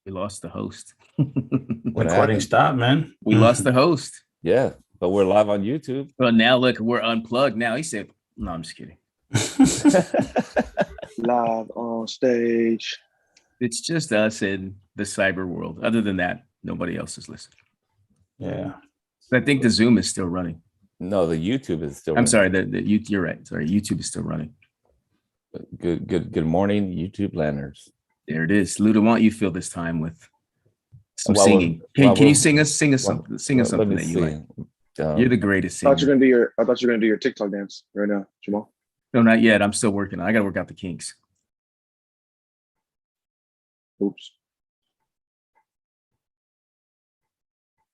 We lost the host. Recording stopped, man. We lost the host. Yeah, but we're live on YouTube. Well, now look, we're unplugged now. He said, no, I'm just kidding. Live on stage. It's just us in the cyber world. Other than that, nobody else is listening. Yeah. I think the Zoom is still running. No, the YouTube is still I'm running. sorry, you're right. Sorry, YouTube is still running. Good morning, YouTube landers. There it is. Luda, why don't you fill this time with some Well, singing? well, Can you well, sing us well, something? Sing us Let something me that you like. see. You're the greatest I thought singer. you were gonna do your TikTok dance right now, Jamal. No, not yet. I'm still working. I got to work out the kinks. Oops.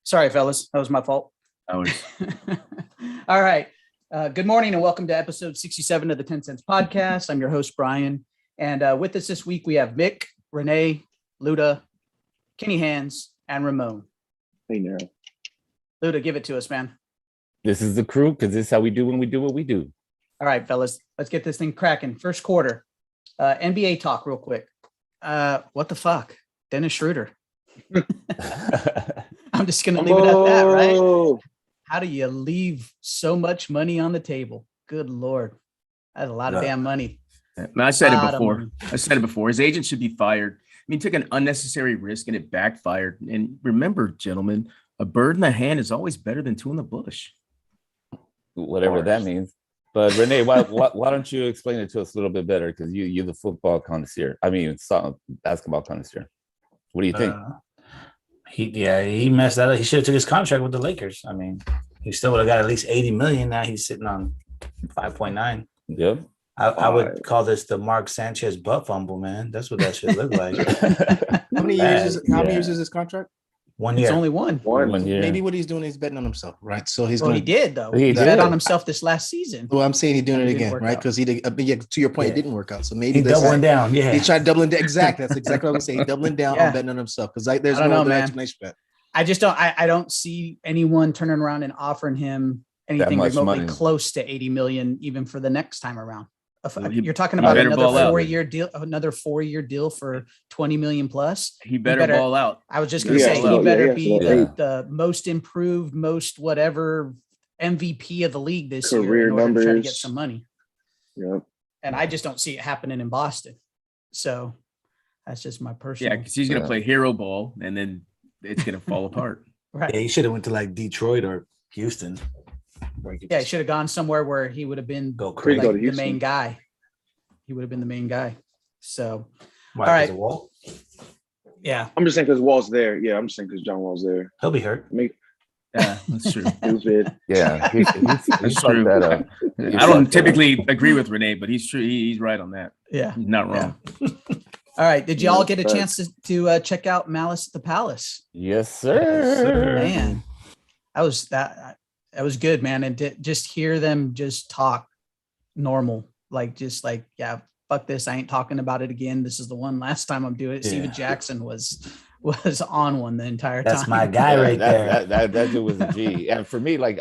Sorry, fellas. That was my fault. All All right. Good morning and welcome to episode 67 of the 10 Cents Podcast. I'm your host, Brian. And with us this week, we have Mick, Renee, Luda, Kenny Hands, and Ramon. Hey now. Luda, give it to us, man. This is the crew because this is how we do when we do what we do. All right, fellas. Let's get this thing cracking. First quarter. NBA talk real quick. What the fuck? Dennis Schroeder. I'm just going to leave it at that, right? How do you leave so much money on the table? Good Lord. That's a lot of damn money. I said it before. His agent should be fired. I mean, he took an unnecessary risk and it backfired. And remember, gentlemen, a bird in the hand is always better than two in the bush. Whatever that means. But Renee, why don't you explain it to us a little bit better? Because you're the football connoisseur. I mean, basketball connoisseur. What do you think? He messed that up. He should have took his contract with the Lakers. I mean, he still would have got at least 80 million. Now he's sitting on 5.9. Yep. I would call this the Mark Sanchez butt fumble, man. That's what that should look like. How many years is his contract? 1 year. It's only one. One year. Maybe what he's doing is betting on himself, right? So he's Well, going. he did, though. He He did. bet on himself this last season. Well, I'm saying he's doing it It didn't again, work right? out. Because he did. To your point, it didn't work out. So maybe He's doubling down. Yeah. He's trying to doubling down. Exactly. That's exactly what I'm saying. Doubling down Yeah. on betting on himself. Because there's I don't no know, other man. explanation for that. I just don't. I don't see anyone turning around and offering him anything much remotely money. close to 80 million, even for the next time around. Well, he- You're talking he about better another ball out. 4-year deal, another 4-year deal for 20 million plus. He better ball out. I was just going to Yeah, say so- he better yeah, be so- the most improved, most whatever MVP of the league this Career year in order to try to numbers. get some money. Yeah. And I just don't see it happening in Boston. So that's just my personal. Yeah, because he's going to play hero ball and then it's going to fall apart. Right. Yeah, he should have went to like Detroit or Houston. Where he could Yeah, he just should have gone somewhere where he would have been go like crazy. Go to the Houston. main guy. He would have been the main guy. So, Why, all 'cause right. of Wall? yeah. I'm just saying because Wall's there. Yeah, I'm just saying because John Wall's there. He'll be hurt. Make Yeah, that's true. stupid. Yeah. He That's fucked true. that up. I don't typically agree with Renee, but he's true. He's right on that. Yeah. He's not wrong. All right. Did y'all Yeah, get a facts. chance to check out Malice at the Palace? Yes, sir. Man, that was good, man. And just hear them just talk normal, just like, yeah, fuck this. I ain't talking about it again. This is the one last time I'm doing it. Yeah. Steven Jackson was on one the entire That's time. my guy right there. That dude was a G. And for me, like,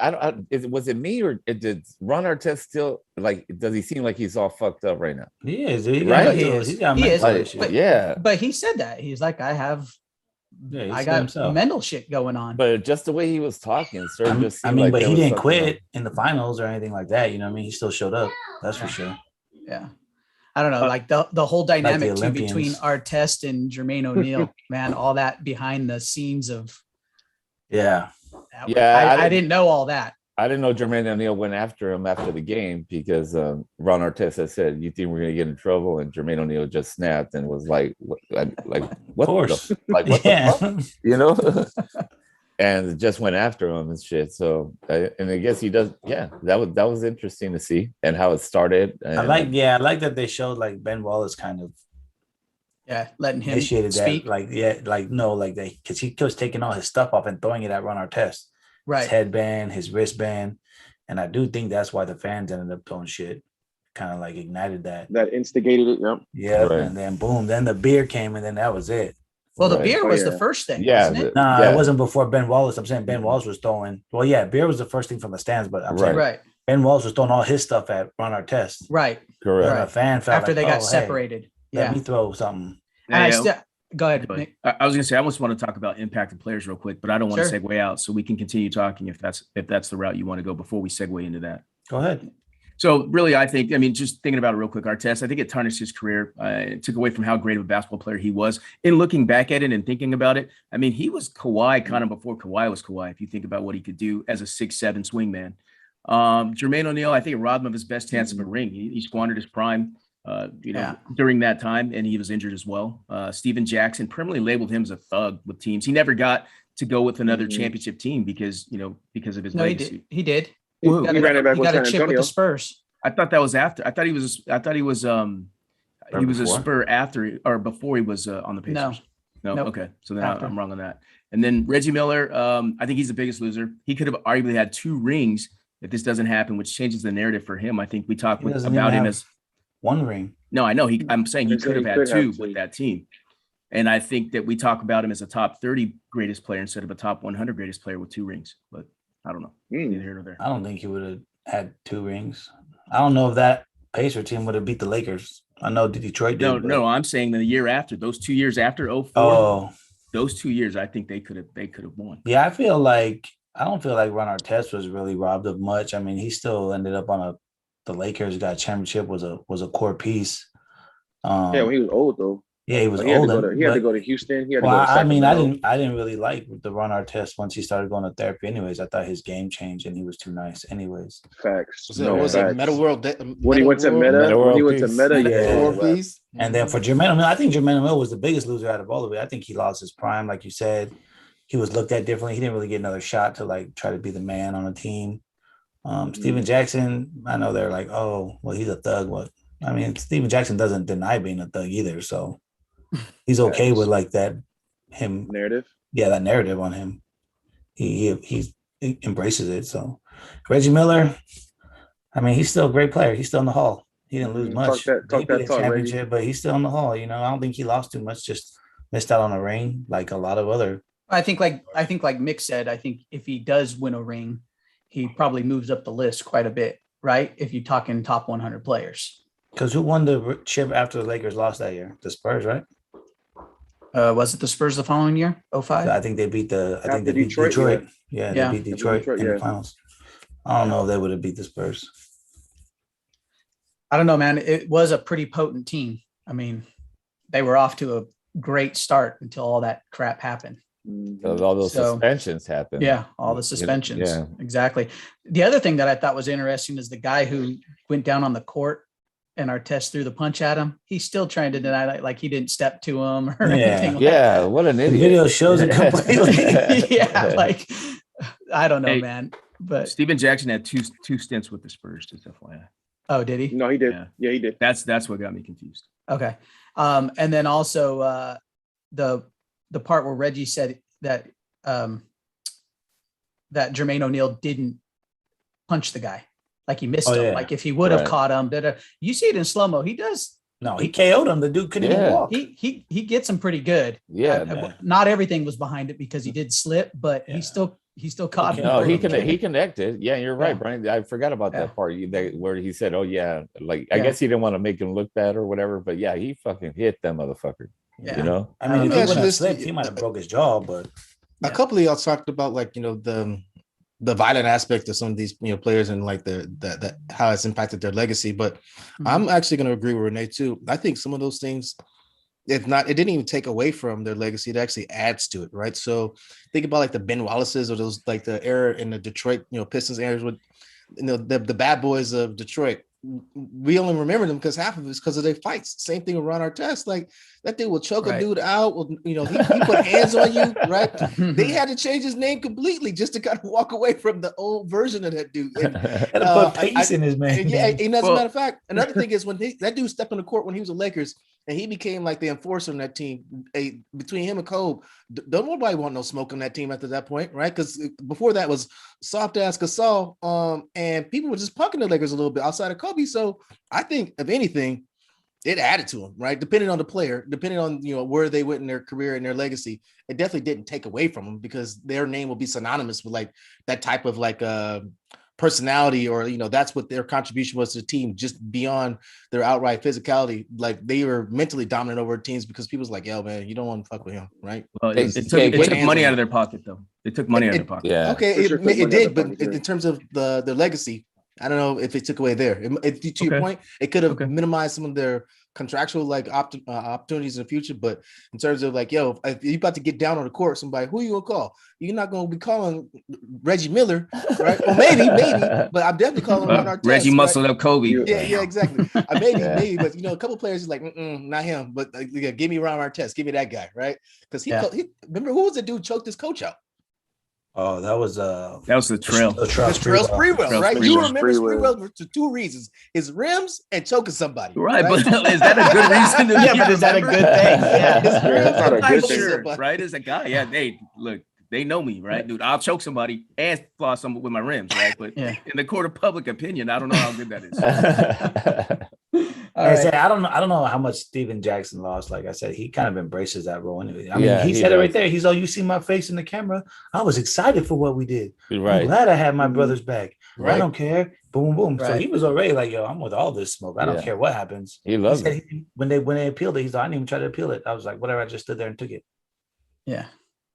was it me or did Ron Artest still, like, does he seem like he's all fucked up right now? He is. He Right? got, He is. He's got He mental is. Like, issues. But- yeah. But he said that. He's like, Yeah, he I said got himself. mental shit going on. But just the way he was talking, sir, just I seemed mean, like but there he was didn't something quit in the finals or anything like that. You know what I mean? He still showed up. That's for sure. Yeah. I don't know, like the whole dynamic too Olympians. between Artest and Jermaine O'Neal, man, all that behind the scenes of Yeah. Yeah, I didn't know all that. I didn't know Jermaine O'Neal went after him after the game because Ron Artest had said, "You think we're gonna get in trouble?" And Jermaine O'Neal just snapped and was like, "What course. the, like what Yeah. the fuck?" You know, and just went after him and shit. So, and I guess he does. Yeah, that was interesting to see and how it started. And, I like that they showed like Ben Wallace kind of Yeah, letting him initiated speak. that, because he was taking all his stuff off and throwing it at Ron Artest. Right. His headband, his wristband. And I do think that's why the fans ended up throwing shit. Kind of like ignited that. That instigated it. Yep. Yeah. Right. And then boom, then the beer came and then that was it. Well, the Right. beer Oh, was yeah. the first thing, Yeah, wasn't it? No, Yeah. it wasn't before Ben Wallace. I'm saying Ben Wallace was throwing. Well, yeah, beer was the first thing from the stands, but I'm saying Right. Ben Wallace was throwing all his stuff at Ron Artest. Right. correct. And Right. a fan felt After like, they got "Oh, hey, separated. let Yeah. me throw something." And Yeah, Go ahead, But Nick. I was gonna say I almost want to talk about impact of players real quick, but I don't want Sure. to segue out, so we can continue talking if that's the route you want to go before we segue into that. Go ahead. So really, I think, I mean, just thinking about it real quick, Artest, I think it tarnished his career. It took away from how great of a basketball player he was. In looking back at it and thinking about it, I mean, he was Kawhi kind of before Kawhi was Kawhi, if you think about what he could do as a 6'7" swingman. Jermaine O'Neal, I think it robbed him of his best chance of a ring. He squandered his prime, during that time, and he was injured as well. Steven Jackson permanently labeled him as a thug with teams. He never got to go with another championship team because of his No, he legacy. did. He did. Whoa. He He ran it back he with got a San chip with Antonio. the Spurs. I thought that was after. I thought he was he was a before? Spur after or before he was on the No. Pacers. No. Nope. Okay. So then After. I'm wrong on that. And then Reggie Miller, I think he's the biggest loser. He could have arguably had 2 rings if this doesn't happen, which changes the narrative for him. I think we talked He doesn't about even him have- as One ring. no, I know I'm saying he They said could have he had could have 2 two. with that team. And I think that we talk about him as a top 30 greatest player instead of a top 100 greatest player with 2 rings. But I don't know. Neither here nor there. I don't think he would have had 2 rings. I don't know if that Pacer team would have beat the Lakers. I know Detroit did. No, but- no, I'm saying the year after, those 2 years after 04, Oh, those 2 years, I think they could have won. yeah. I don't feel like Ron Artest was really robbed of much. I mean, he still ended up on the Lakers got a championship, was a core piece. Yeah, when he was old though. Yeah, he was He had to old. go to, he had to but- go to Houston. He had to Well, go to I mean, Sacramento. I didn't really like the Ron Artest once he started going to therapy. Anyways, I thought his game changed and he was too nice. Anyways, Facts. Was it, No, was it facts. Meta World? When he went to Meta, Meta when he World went to Peace. Meta, Meta yeah. World yeah. Peace. and then for Jermaine O'Neal, I think Jermaine O'Neal was the biggest loser out of all of it. I think he lost his prime, like you said. He was looked at differently. He didn't really get another shot to like try to be the man on the team. Steven Jackson, I know they're like, oh, well, he's a thug. What? I mean, Steven Jackson doesn't deny being a thug either, so he's okay with like that. Him, narrative. yeah, that narrative on him. He embraces it. So Reggie Miller, I mean, he's still a great player. He's still in the Hall. He didn't lose much. Talk He beat that a talk, Reggie. championship, but he's still in the Hall. You know, I don't think he lost too much. Just missed out on a ring, like a lot of other. I think like Mick said, I think if he does win a ring, he probably moves up the list quite a bit, right? If you're talking top 100 players. Because who won the chip after the Lakers lost that year? The Spurs, right? Was it the Spurs the following year? 05? I think they beat After Detroit. Detroit, Yeah, Yeah. they beat Detroit in yeah. the finals. I don't know if they would have beat the Spurs. I don't know, man. It was a pretty potent team. I mean, they were off to a great start until all that crap happened. All those So- suspensions happened. Yeah, all the You know, suspensions. yeah. Exactly. The other thing that I thought was interesting is the guy who went down on the court and Artest threw the punch at him. He's still trying to deny that, like he didn't step to him or Yeah. anything. Like Yeah, what an The idiot. video shows it completely. yeah, like I don't know, Hey, man. But Steven Jackson had two stints with the Spurs, just FYI. oh, did he? No, he did. Yeah. Yeah, he did. That's what got me confused. Okay. And then also the part where Reggie said that that Jermaine O'Neal didn't punch the guy, like he missed Oh, him. yeah. Like if he would have Right. caught him, you see it in slow mo. He does. No, he KO'd him. The dude couldn't even Yeah. walk. He gets him pretty good. Yeah, Uh, man. Not everything was behind it because he did slip, but Yeah. he still caught him. No, he Okay. connected. Yeah, you're right, Yeah. Brian. I forgot about Yeah. that part. Where he said, "Oh yeah," like I Yeah. guess he didn't want to make him look bad or whatever. But yeah, he fucking hit that motherfucker. Yeah. You know. I mean, if Let me he ask wouldn't you have this. slipped, he might have broke his jaw. But A couple of y'all talked about like the violent aspect of some of these players and like the how it's impacted their legacy. But I'm actually going to agree with Renee too. I think some of those things, if not, it didn't even take away from their legacy. It actually adds to it, right? So think about like the Ben Wallaces or those like the era in the Detroit Pistons eras with the bad boys of Detroit. We only remember them because half of it's because of their fights. Same thing with Ron Artest. Like that dude will choke Right. a dude out. He put hands on you, right? They had to change his name completely just to kind of walk away from the old version of that dude. And, had to put pace in his man. and yeah, and as a Well- matter of fact, another thing is when that dude stepped on the court when he was a Lakers and he became like the enforcer on that team. Between him and Kobe, don't nobody want no smoke on that team after that point, right? Because before that was soft ass Gasol, and people were just punking the Lakers a little bit outside of Kobe. So I think if anything, it added to him, right? Depending on the player, depending on where they went in their career and their legacy, it definitely didn't take away from them because their name will be synonymous with like that type of like personality, or that's what their contribution was to the team, just beyond their outright physicality. Like they were mentally dominant over teams because people's like, yo, man, you don't want to fuck with him, right? Well, Hey, it hey, took wait, money out of their pocket, though. It took money out of their pocket. Yeah. Okay, For sure took money it out did, of but pocket, yeah. in terms of their legacy, I don't know if it took away there. To your Okay. point, it could have Okay. minimized some of their contractual opportunities in the future. But in terms of like, yo, if you're about to get down on the court, somebody, who you gonna call? You're not gonna be calling Reggie Miller, right? Or maybe, but I'm definitely calling Ron Artest. Reggie right? muscled up Kobe. Yeah, exactly. Maybe, Yeah. but a couple players is like, not him. But yeah, give me Ron Artest, give me that guy, right? Because he remember who was the dude choked his coach out? Oh, that was That was the trail. Trail Sprewell, right? Sprewell. You remember Sprewell. Sprewell for two reasons: his rims and choking somebody. Right, but is that a good reason to Yeah, but is that a good thing? Yeah. His rims That's not a and good choking thing. somebody. right? As a guy, yeah, they know me, right, dude? I'll choke somebody and floss some with my rims, right? But Yeah. in the court of public opinion, I don't know how good that is. All I right. said, I don't know how much Steven Jackson lost. Like I said, he kind of embraces that role anyway. I mean, Yeah, he he said it right does. there. He's you see my face in the camera. I was excited for what we did. I'm Right. glad I had my brother's back. I Right. don't care. Boom, boom. So Right. he was already like, yo, I'm with all this smoke. I don't Yeah. care what happens. He He loves said it. when they appealed it, he's like, I didn't even try to appeal it. I was like, whatever. I just stood there and took it. Yeah.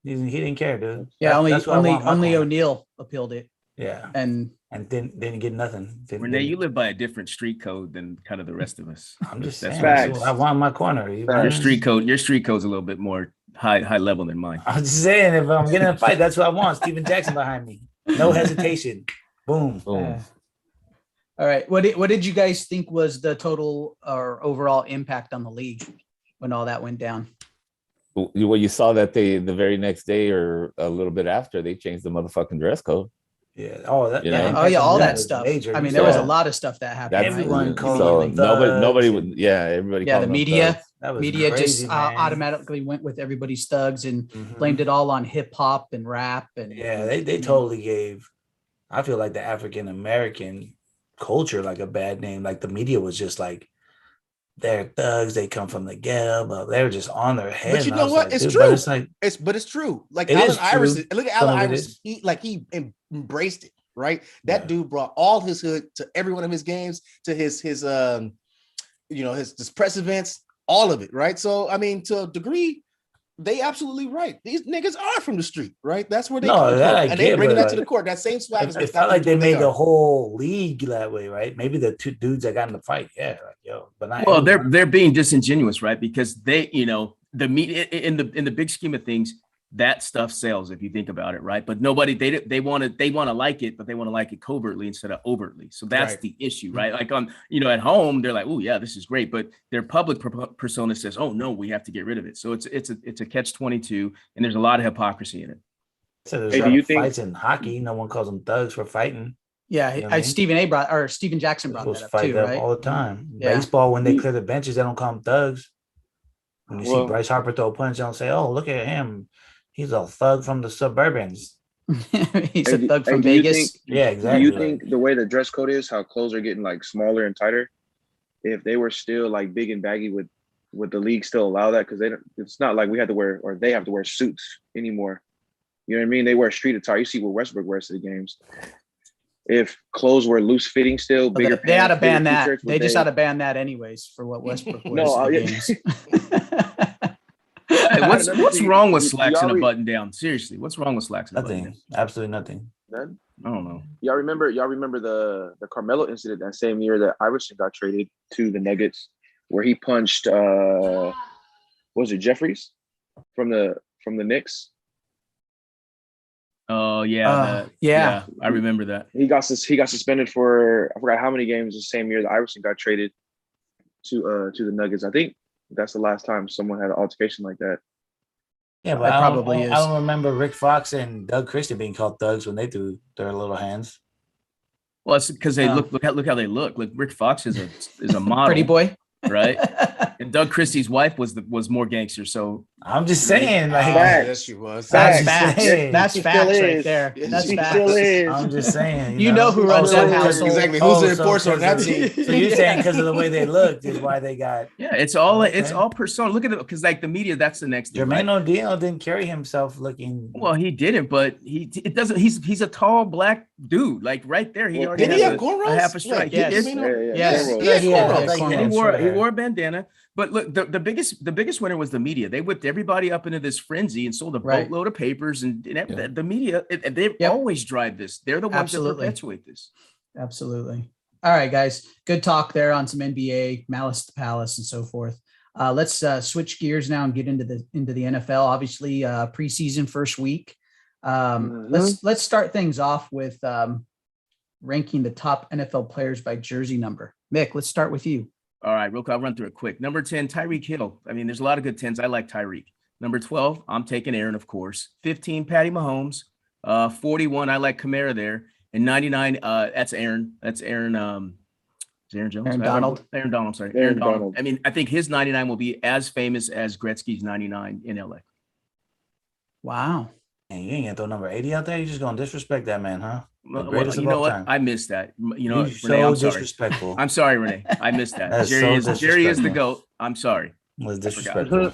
He didn't care, dude. Yeah. That's what I Only want in my corner. O'Neal appealed it. Yeah, And and didn't get nothing. Renee, you live by a different street code than kind of the rest of us. I'm just That's saying. what it That's facts. what I want in my corner. You Facts. Your street code's a little bit more high level than mine. I'm just saying, if I'm getting in a fight, that's what I want. Steven Jackson behind me. No hesitation. Boom. Boom. all right. What did you guys think was the total or overall impact on the league when all that went down? Well, you saw that the very next day or a little bit after they changed the motherfucking dress code. Yeah. Oh, that. You that know? impact Oh yeah, on all them that was stuff. major. I mean, You there was saw a lot of stuff that happened. That's Everyone right? called so them nobody thugs. would. Yeah, everybody. Yeah, called the them media- thugs. That was Media crazy, just man. automatically went with everybody's thugs and Mhm. blamed it all on hip hop and rap and Yeah, they totally gave. I feel like the African American culture like a bad name. Like the media was just like, they're thugs. They come from the ghetto, but they were just on their head. But you and I know was what? like, It's dude, true. But it's like, It's true. Like It Allen is true. Iverson. Look at Some Allen of it Iverson. is. He embraced it, right? That Yeah. dude brought all his hood to every one of his games, to his his press events, all of it, right? So I mean, to a degree, they absolutely right. These niggas are from the street, right? That's where they No, come from, that I and they get, bring but, that to like, the court. That same swag. it felt like they made the whole league that way, right? Maybe the two dudes that got in the fight, yeah, like, yo, but not Well, everyone. they're being disingenuous, right? Because they, the media in the big scheme of things, that stuff sells if you think about it, right? But nobody they want to like it, but they want to like it covertly instead of overtly. So that's Right. the issue, right? Like at home, they're like, oh yeah, this is great, but their public persona says, oh no, we have to get rid of it. So it's a catch-22, and there's a lot of hypocrisy in it. So there's Hey, a do lot you of think- fights in hockey? No one calls them thugs for fighting. yeah, You know what I mean? Steven Jackson brought Those that up fight too, up right? all the time. Yeah. Baseball, when they He- clear the benches, they don't call them thugs. When you see Well- Bryce Harper throw a punch, they don't say, "Oh, look at him, he's a thug from the suburbans." He's a Hey, thug hey, from do you Vegas. think- Yeah, Do exactly. you like- think the way the dress code is, how clothes are getting like smaller and tighter, if they were still like big and baggy, would the league still allow that? Because it's not like we have to wear, or they have to wear suits anymore. You know what I mean? They wear street attire. You see what Westbrook wears to the games. If clothes were loose fitting still, But bigger they ought to pants, bigger ban that. t-shirts, would They just ought to ban that anyways for what Westbrook wears No, to the yeah. games. Hey, what's another what's thing, wrong with you slacks and a already- button down? Seriously, what's wrong with slacks and a button Nothing. down? Absolutely nothing. None? I don't know. Y'all remember the Carmelo incident that same year that Iverson got traded to the Nuggets, where he punched what was it, Jeffries from the Knicks? Oh yeah, yeah. I remember that. He got suspended for I forgot how many games the same year that Iverson got traded to the Nuggets. I think that's the last time someone had an altercation like that. Yeah, It but I probably don't, is. I don't remember Rick Fox and Doug Christie being called thugs when they threw their little hands. Well, it's because they Oh. look how they look. Like Rick Fox is a model, Pretty boy. right? And Doug Christie's wife was more gangster. So I'm just saying, like, Facts. Yes, she was. That's Facts. facts. Hey, That's she facts still right is. there. Yeah, That's she facts. still is. I'm just saying. You know who runs that household. Exactly. Who's the so enforcer on that 'cause of- team? So you're Yeah. saying because of the way they looked is why they got yeah, it's all Okay. persona. Look at it, because like the media, that's the next thing. Jermaine right? O'Neal didn't carry himself looking. Well, he didn't, but it doesn't. He's a tall black dude, like right there. He Well, already Did he has have a cornrows? half a strike. Yes. He did. Yes. cornrows. Yes. Yeah, cornrows. like, cornrows. And he short hair. wore a bandana. But look, the biggest winner was the media. They whipped everybody up into this frenzy and sold a Right. boatload of papers. And Yeah. the media, they Yep. always drive this. They're the ones Absolutely. that perpetuate this. Absolutely. All right, guys. Good talk there on some NBA, Malice to Palace, and so forth. Let's switch gears now and get into the NFL. Obviously, preseason first week. Let's start things off with ranking the top NFL players by jersey number. Mick, let's start with you. All right, real quick, I'll run through it quick. Number 10, Tyreek Hill. I mean, there's a lot of good 10s. I like Tyreek. Number 12, I'm taking Aaron, of course. 15, Patty Mahomes. 41, I like Kamara there. And 99, that's Aaron. That's Aaron. Is Aaron Jones? Aaron Donald. Aaron Donald. Sorry, Aaron Donald. I mean, I think his 99 will be as famous as Gretzky's 99 in LA. Wow. And you ain't gonna throw number 80 out there. You're just gonna disrespect that man, huh? Well, greatest you of know all what? time. I missed that. You know, You're Renee, so I'm sorry. disrespectful. I'm sorry, Renee. I missed that. That's Jerry so Jerry is the disrespectful. GOAT. I'm sorry. Was forgot. disrespectful.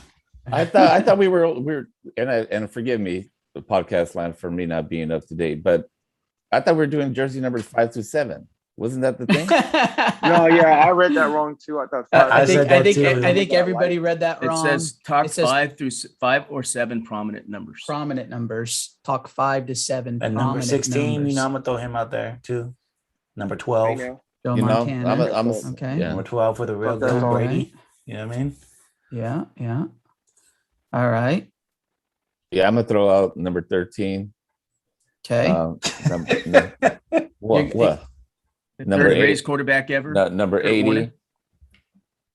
I thought we were and forgive me, the podcast line, for me not being up to date, but I thought we were doing jersey numbers 5 through 7. Wasn't that the thing? No, yeah, I read that wrong too. I thought I said that too. I think That everybody light. read that It wrong. says top It says- 5 or 7 prominent numbers. Prominent numbers. Talk 5 to 7. And number prominent 16, numbers. you know, I'm gonna throw him out there too. Number Hey, 12. now. Joe You know, Montana. I'm Okay. yeah. Number 12 for the real That's Tom all Brady. right. You know what I mean? Yeah. Yeah. All right. Yeah, I'm gonna throw out number 13. Okay. What? The Number third 8. greatest quarterback ever. Number Kurt 80, Warner.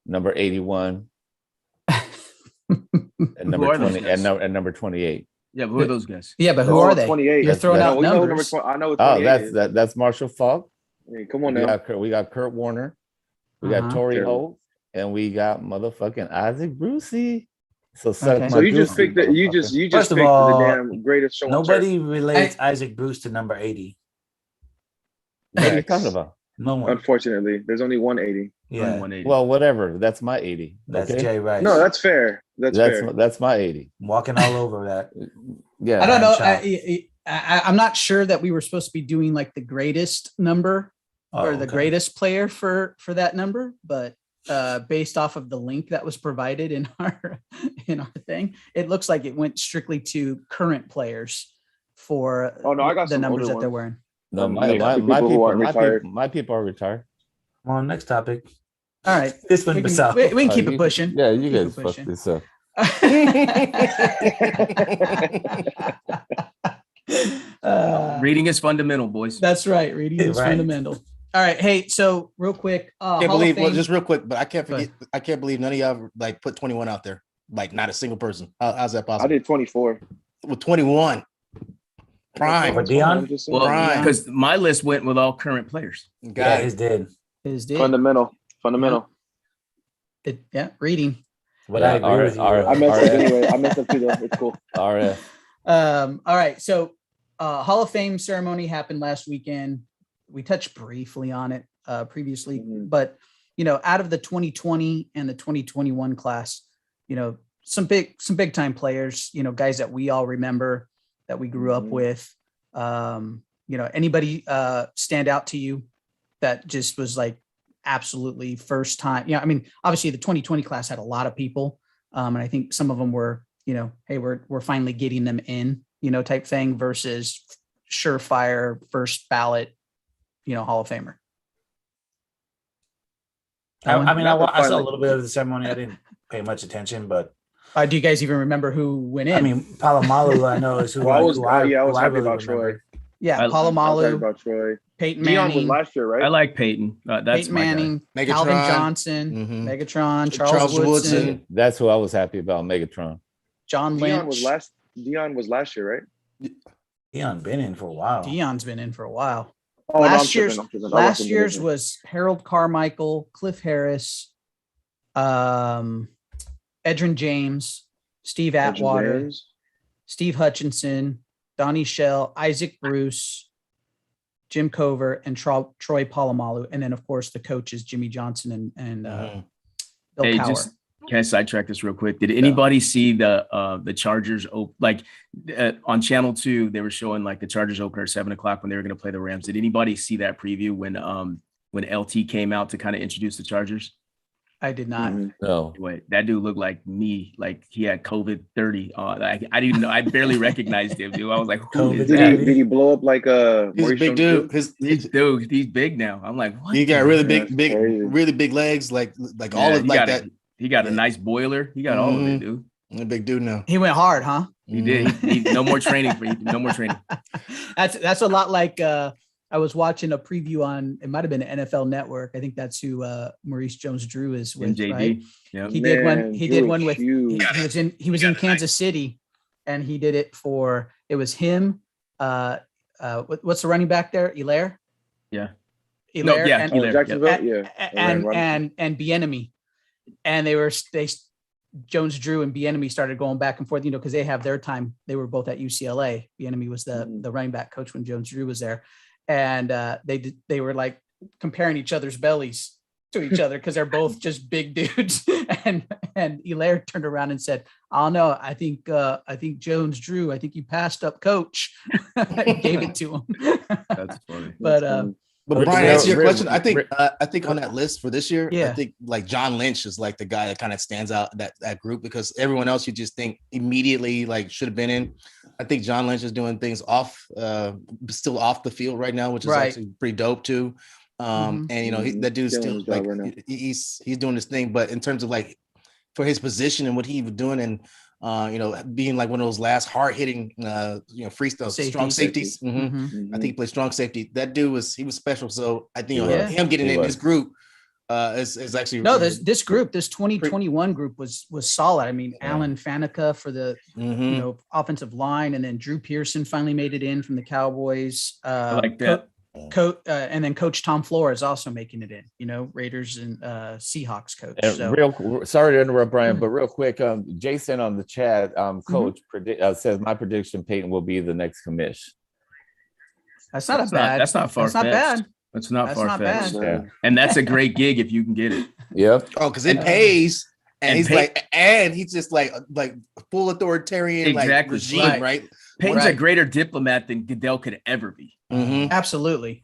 number 81, and Who number are those 20, guys? and number 28. Yeah, but who are those guys? Yeah, but who Oh, are they? 28. You're throwing That's- out we know who number numbers. 20. I know what Oh, 28 is. that's Marshall Falk. Hey, come on We now. got Kurt Warner. We got Uh-huh. Torrey Terrible. Holt, and we got motherfucking Isaac Brucey. So suck Okay. my So you just goosey, picked the you just motherfucker. First picked of all, the damn greatest show. on turf. Nobody relates Isaac Bruce to number 80. What are you Facts. talking about? No one. Unfortunately, there's only 180. Yeah. 180. Well, whatever. That's my 80. That's okay? Jay Rice. No, that's fair. That's fair. That's my 80. Walking all over that. Yeah. I don't know. Chop. I'm not sure that we were supposed to be doing like the greatest number or the okay. greatest player for that number, but based off of the link that was provided in our thing, it looks like it went strictly to current players for Oh, no, I got the some numbers older that they're ones. wearing. No, Yeah, my people who aren't retired. my people are retired. Come on, next topic. All right. This one We can, beside. we can keep you- it pushing. Yeah, you Keep guys it fuck pushing. this up. Reading is fundamental, boys. That's right. Reading is Right. fundamental. All right. Hey, so real quick. Can't Hall of believe, well, Fame- just real quick, but I can't Go forget. I can't believe none of y'all like put 21 out there. Like not a single person. How's that I possible? did 24. With 21, prime. For Dion? I'm just saying. Well, Brian. because my list went with all current players. Yeah, Got his it. did. is did. Fundamental. Yeah, reading. But Yeah, I agree our- with you. our- I messed up RF. anyway. I messed up too though. It's cool. RF. All right. So Hall of Fame ceremony happened last weekend. We touched briefly on it previously, Mhm. but out of the 2020 and the 2021 class, some big time players, guys that we all remember that we grew up Mhm. with. Anybody stand out to you that just was like absolutely first time? Yeah, I mean, obviously the 2020 class had a lot of people, and I think some of them were, hey, we're finally getting them in, type thing versus surefire first ballot, Hall of Famer. I mean, I saw a Finally. little bit of the ceremony. I didn't pay much attention, but Do you guys even remember who went in? I mean, Palomalu, I know is who. Well, I was who happy who about really Troy. remember. yeah, I- I was happy Palomalu, about Troy. Peyton Dion was Manning, last year, right? I like Peyton. That's Peyton my guy. Manning, Megatron. Calvin Johnson, Mhm. Megatron, Charles Charles Woodson, Woodson. That's who I was happy about, Megatron. John Dion Lynch. was last year, right? Dion been in for a while. Dion's been in for a while. Oh, Last I'm year's- tripping. I Last wasn't year's listening. was Harold Carmichael, Cliff Harris, Edgerrin James, Steve Edgerrin Atwater, James. Steve Hutchinson, Donnie Shell, Isaac Bruce, Jim Cover, and Troy Polamalu. And then, of course, the coaches, Jimmy Johnson and Bill Hey, Cowher. just can I sidetrack this real quick? Did anybody see the Chargers on Channel 2? They were showing like the Chargers opener at 7:00 when they were going to play the Rams. Did anybody see that preview when LT came out to kind of introduce the Chargers? I did not. Mhm. No. Wait, that dude looked like me, like he had COVID 30. I didn't know. I barely recognized him, dude. I was like, who is COVID Did that? he, did he blow up like He's a Maurice big dude. Dude, he's big now. I'm like, what? He got the really heck? big, That's crazy. really big legs, like Yeah, all of he like got that. He got a Yeah. nice boiler. He got all of it, Mhm. dude. A big dude now. He went hard, huh? He did. No more training for you. No more training. That's a lot like I was watching a preview on, it might have been NFL Network. I think that's who Maurice Jones-Drew is with, MJD. right? Yeah. He did one. Man, He Drew did is one with. huge. He was in Kansas City, and he did it for. It was him. What's the running back there? Hilaire. Yeah. Hilaire yeah, and, Hilaire. Jacksonville, and, yeah. and Bieniemy, and they Jones-Drew and Bieniemy started going back and forth, because they have their time. They were both at UCLA. Bieniemy was the running back coach when Jones-Drew was there, and they were like comparing each other's bellies to each other because they're both just big dudes. and Hilaire turned around and said, "I don't know. I think Jones-Drew. I think you passed up coach." And gave it to him. That's funny. But But But Brian, real- answer your real- question. I think real- I think on that list for this year, I Yeah. think like John Lynch is like the guy that kind of stands out that group, because everyone else you just think immediately like should have been in. I think John Lynch is doing things still off the field right now, which is Right. actually pretty dope too. And that dude's Doing still his job like right now. he's doing his thing, but in terms of like for his position and what he was doing and being like one of those last hard hitting freestyle strong Safeties. safeties. Mhm. mhm. I think he played strong safety. That dude was special. So I think He was. him getting He in was. this group is actually No, this group, this 2021 group was solid. I mean, Yeah. Alan Faneca for the Mhm. offensive line, and then Drew Pearson finally made it in from the Cowboys. I like that. And then Coach Tom Flores also making it in. Raiders and Seahawks coach. And So sorry to interrupt, Brian, but real quick, Jason on the chat, coach says my prediction Peyton will be the next commish. that's not That's a bad. That's not far. That's not bad. That's not That's far not fetched. bad. Yeah. And that's a great gig if you can get it. Yep. Oh, because it pays, and and he's pay- like, and he's just like full authoritarian like Exactly. regime, right? Peyton's a Right. greater diplomat than Goodell could ever be. Mhm. Absolutely.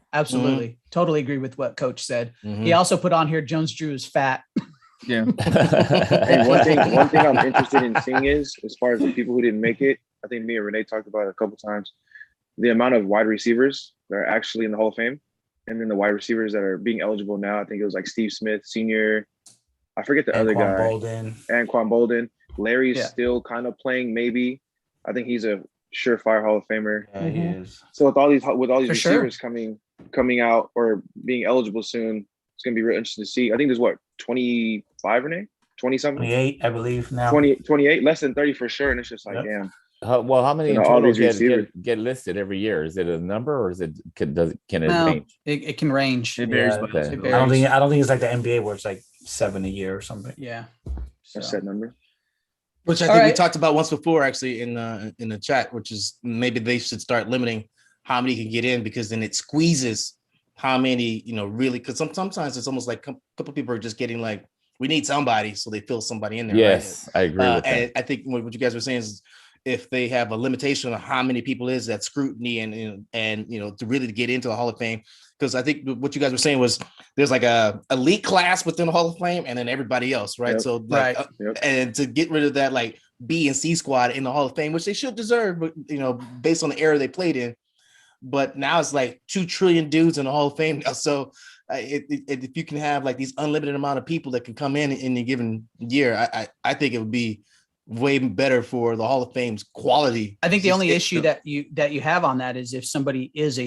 Totally agree with what Coach said. Mhm. He also put on here Jones-Drew is fat. Yeah. And one thing I'm interested in seeing is, as far as the people who didn't make it, I think me and Renee talked about it a couple times, the amount of wide receivers that are actually in the Hall of Fame, and then the wide receivers that are being eligible now. I think it was like Steve Smith Sr. I forget the other guy. Bolden. Anquan Bolden. Larry's Yeah. still kind of playing, maybe. I think he's a surefire Hall of Famer. Yeah, he is. So with all these For sure. receivers coming out or being eligible soon, it's gonna be real interesting to see. I think there's 25, Renee? 20 something? 28, I believe now. 28, less than 30 for sure. And it's just like, Yep. damn. Well, how many in All total these receivers. get listed every year? Is it a number or is it can it No, range? it can range. It varies Yeah, by okay. hospital. It I don't varies. think it's like the NBA where it's like 7 a year or something. Yeah. That's So- that number. Which I All think we right. talked about once before, actually, in the chat, which is maybe they should start limiting how many can get in, because then it squeezes how many, really, because sometimes it's almost like a couple people are just getting like, we need somebody, so they fill somebody in there. Yes, I agree with that. And I think what you guys were saying is if they have a limitation on how many people is that scrutiny and to really get into the Hall of Fame, because I think what you guys were saying was there's like a elite class within the Hall of Fame and then everybody else, right? Yep. So Right. Yep. and to get rid of that like B and C squad in the Hall of Fame, which they should deserve, but based on the era they played in. But now it's like 2 trillion dudes in the Hall of Fame now. So if you can have like these unlimited amount of people that can come in a given year, I think it would be way better for the Hall of Fame's quality. I think the Just only get- issue that you have on that is if somebody is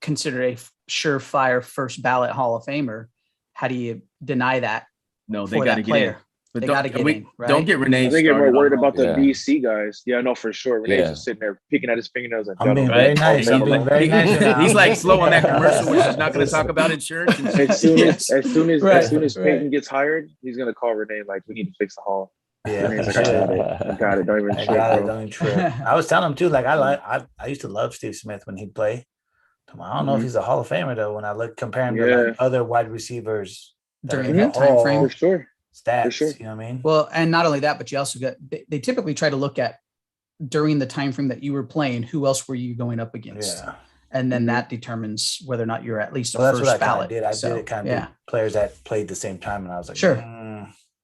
considered a surefire first ballot Hall of Famer, how do you deny that No, they for got that to get player? in. But They don't, gotta get we, in, right? don't get Renee I think you're more started worried on about the Yeah. BC guys. Yeah, no, for sure. Renee's Yeah. just sitting there picking at his fingernails. Like, I'm being Right. very nice. I'm being very nice. He's like slow on that Yeah. commercial where she's not going to talk about insurance. And as soon Yes. as Right, as soon as right. Peyton gets hired, he's gonna call Renee like, we need to fix the hall. Yeah, Renee's for like, I got sure. it. I got it. Don't even I trip, got it. bro. Don't even trip. I was telling him too. Like I used to love Steve Smith when he'd play. I don't know if Mhm. he's a Hall of Famer though. When I compare him to Yeah. like other wide receivers that are During in that the time Hall frame. For sure. stats, For sure. you know what I mean? Well, and not only that, but you also got they typically try to look at during the time frame that you were playing, who else were you going up against? Yeah. And then Mhm. that determines whether or not you're at least a Well, that's what I first kind of ballot. did. I So, did it kind of yeah, players that played the same time, and I was like, Sure.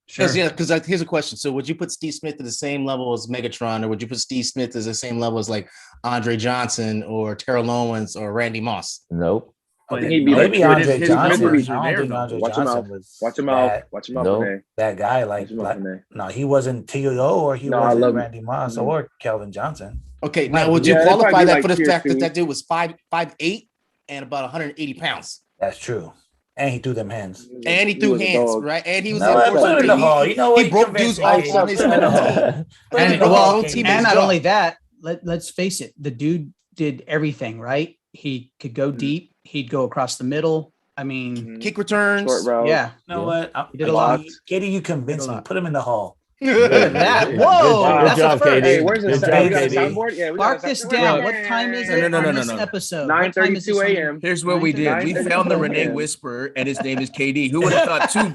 sure. Because here's a question. So would you put Steve Smith at the same level as Megatron, or would you put Steve Smith as the same level as like Andre Johnson or Terrell Owens or Randy Moss? Nope. I think he'd be maybe like, Andre his Johnson. numbers I are don't there, think though. Andre Watch him Johnson out. was Watch him out. that, Watch him out, No. Renee. that guy. Watch him out, Renee. No, he wasn't T.O. or he No, I wasn't love him. Randy Moss Mhm. or Kelvin Johnson. Okay, Might now be- would you Yeah, it'd qualify probably be that like for the tier fact that two. that dude was 5'8" and about 180 pounds, That's true. And he threw them hands. and he threw was a hands, dog. right? And he was No, I put him in the Hall. You know what? he broke dudes off on his own team. And Bro, well, his team and is not dog. only that, let's face it, the dude did everything right. He could go deep. He'd go across the middle. I mean, Mhm. Kick returns. Short route. yeah. You know Yeah. what? He did a lot. Katie, you convinced Did a me. lot. Put him in the Hall. Look at that. Good Whoa, job. that's Good job, a first. Katie. Hey, where's the Good sound? job, We got a Katie. soundboard? Yeah, we got Mark a this soundboard. down. Look. What time is No, it no, no, on no, this no, no. episode? What time is 9:32 this on- a.m. Here's what we did. We 9:32 found the Renee a.m. Whisperer, and his name is KD. Who would have thought two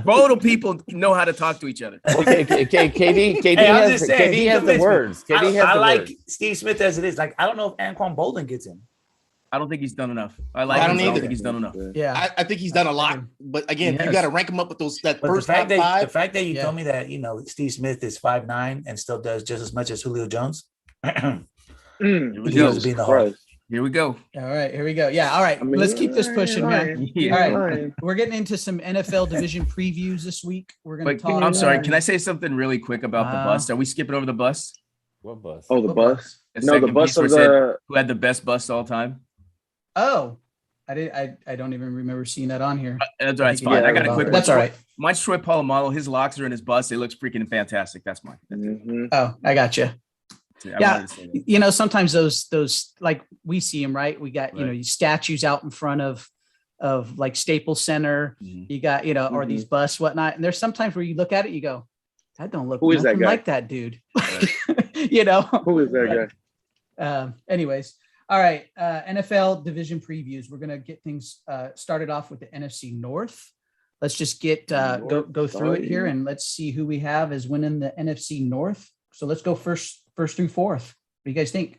volatile people know how to talk to each other? Okay, KD Hey, I'm has just saying, he KD has the convinced me. words. KD has I the like words. Steve Smith as it is. Like, I don't know if Anquan Bolden gets in. I don't think he's done enough. I like I him. don't but I don't either. think he's done enough. Yeah. I think he's done a lot, but again, He you has. got to rank him up with that But first the top fact five. that you Yeah. told me that, you know, Steve Smith is 5'9" and still does just as much as Julio Jones. Here we He go. was being the Hall. Here we go. All right, here we go. Yeah, all right. Let's keep this pushing, man. Yeah. All right. We're getting into some NFL division previews this week. We're going to But talk. I'm sorry. Can I say something really quick about the bus? Are we skipping over the bus? What bus? Oh, the What bus? The No, the second bus piece where of it said the. who had the best bus all time? Oh, I don't even remember seeing that on here. That's all right. It's think fine. yeah, I got a quick one. That's all right. Mine's Troy Polamalu. His locks are in his bus. It looks freaking fantastic. That's mine. Mhm. Oh, I got you. I Yeah. wanted to say that. You know, sometimes those like we see them, right? We got, you know, Right. these statues out in front of like Staples Center. Mhm. You got, you know, or these busts, whatnot. And there's sometimes where you look at it, you go, that don't look Who is that nothing guy? like that dude. You know. Who is that guy? Anyways, all right. NFL division previews. We're gonna get things started off with the NFC North. Let's just get go through it here and let's see who we have as winning the NFC North. So let's go first through fourth. What do you guys think?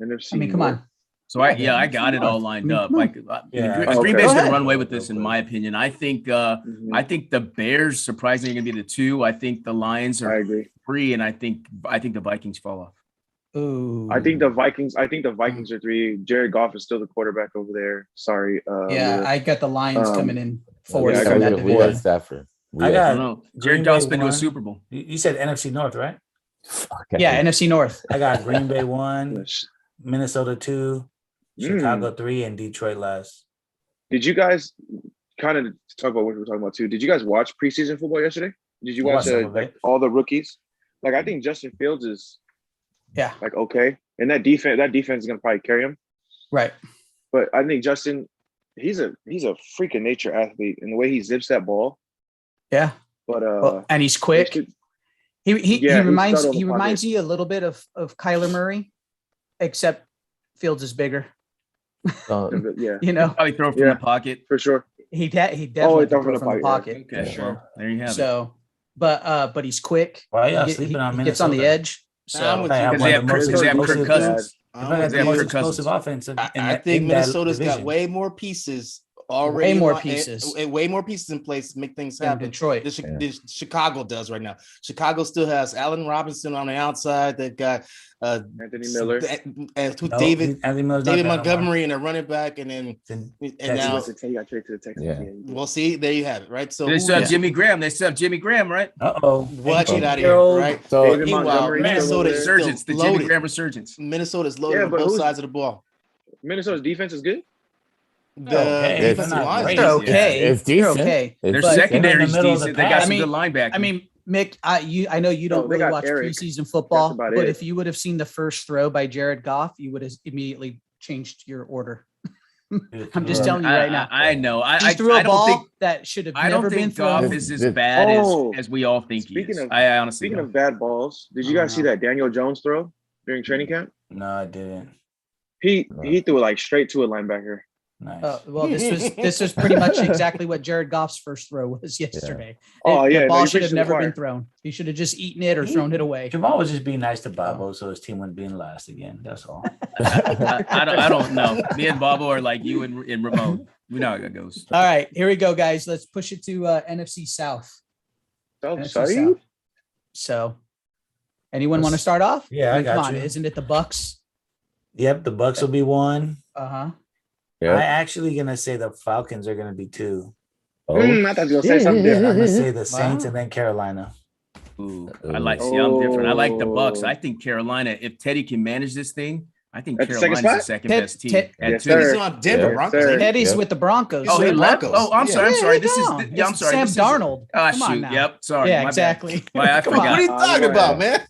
NFC I mean, come North. on. So I got it all lined up. Like Yeah. Green Okay. Bay's Go gonna ahead. run away with this, in my opinion. I think Mhm. I think the Bears surprisingly are gonna be the 2. I think the Lions I are agree. 3, and I think the Vikings fall off. Ooh. I think the Vikings are 3. Jared Goff is still the quarterback over there. Sorry. Yeah, Lou. I got the Lions coming in fourth yeah, I from got that you. we got division. Stafford. We I got- I got- don't know. Green Jared Goff's Bay been to a won. Super Bowl. You said NFC North, right? Fuck, Yeah, NFC North. I got Green Bay 1, Yes. Minnesota 2, Chicago 3, and Detroit last. Did you guys kind of talk about what we were talking about too? Did you guys watch preseason football yesterday? Did you I watch watched some of it. all the rookies? Like, I think Justin Fields is Yeah, like okay, and that defense is gonna probably carry him. right. But I think Justin, he's a freak of nature athlete, and the way he zips that ball. Yeah. But Well, and he's quick. He Yeah, he he's reminds subtle in he the reminds pocket. you a little bit of Kyler Murray, except Fields is bigger. yeah, You know, Probably throw it from Yeah. the pocket. for sure. he definitely throw can throw from the pocket. Okay, Yeah. well, there you have it. So, but he's quick. Why y'all He, sleeping on he gets on the Minnesota? edge. Now So with They have Because one they of have the most Kirk, they have Kirk explosive- Cousins. They have They the have most Kirk Cousins. explosive offense. I think Minnesota's got way more pieces already. Way more and- pieces. and way more pieces in place to make things in happen. Detroit. This Chicago does right now. Chicago still has Allen Robinson on the outside. They've got Anthony Miller. David Montgomery and a running back, and then and now He got traded to the Texans. Yeah. we'll see. There you have it, right? So They who- still have Jimmy Graham. They still have Jimmy Graham, right? Watch get out of here, right? So David Meanwhile, Montgomery still Minnesota over is there. still Resurgence. The Jimmy loaded. Graham resurgence. Minnesota's loaded Yeah, on but both who's- sides of the ball. Minnesota's defense is good. Okay, The defensive not line. great. They're okay. It's They're decent. okay. It's Their But- secondary's middle of the decent. They got pack. some I good linebackers. I mean, Mick, I know you don't they really got watch Eric. preseason football, That's about but it. if you would have seen the first throw by Jared Goff, you would have immediately changed your order. I'm just telling you right now. I know. He threw a I don't ball think. that should have I never don't been think Goff thrown. is as This- bad Oh, as we all think he speaking is. of- I honestly Speaking don't. of bad balls, did you Oh, guys see no. that Daniel Jones throw during training camp? No, I didn't. He threw it like straight to a linebacker. Nice. Well, this was pretty much exactly what Jared Goff's first throw was yesterday. Oh, The yeah, no, ball you should preached have to the never choir. been thrown. He should have just eaten it or thrown it away. Jamal was just being nice to Bobo, so his team wouldn't be in last again. That's all. I don't know. Me and Bobo are like you and Ramon. We know how it goes. All right, here we go, guys. Let's push it to NFC South. So, NFC sorry? South. So, anyone want to start off? Yeah, I got come on, you. isn't it the Bucks? Yep, the Bucks will be one. Uh-huh. Yeah. I actually gonna say the Falcons are gonna be two. Oh, I thought you were gonna say something And I'm different. gonna say the Saints Wow. and then Carolina. Ooh, I like. See, I'm different. I like the Bucks. Oh. I think Carolina. If Teddy can manage this thing, I think At the second Carolina's the spot? second Ted- best team. Ted- at Yes, two. sir. He's on Denver Yeah. Broncos. Sir. Teddy's Yep. with the Broncos. Oh, he Said left. Broncos. Oh, I'm sorry. I'm Yeah, sorry. he This is. gone. Yeah, I'm It's sorry. Sam This is- Darnold. Ah, Come on shoot. now. Yep. Sorry. Yeah, my bad. exactly. Why, I Come forgot. What are you Oh, talking yeah. about, man?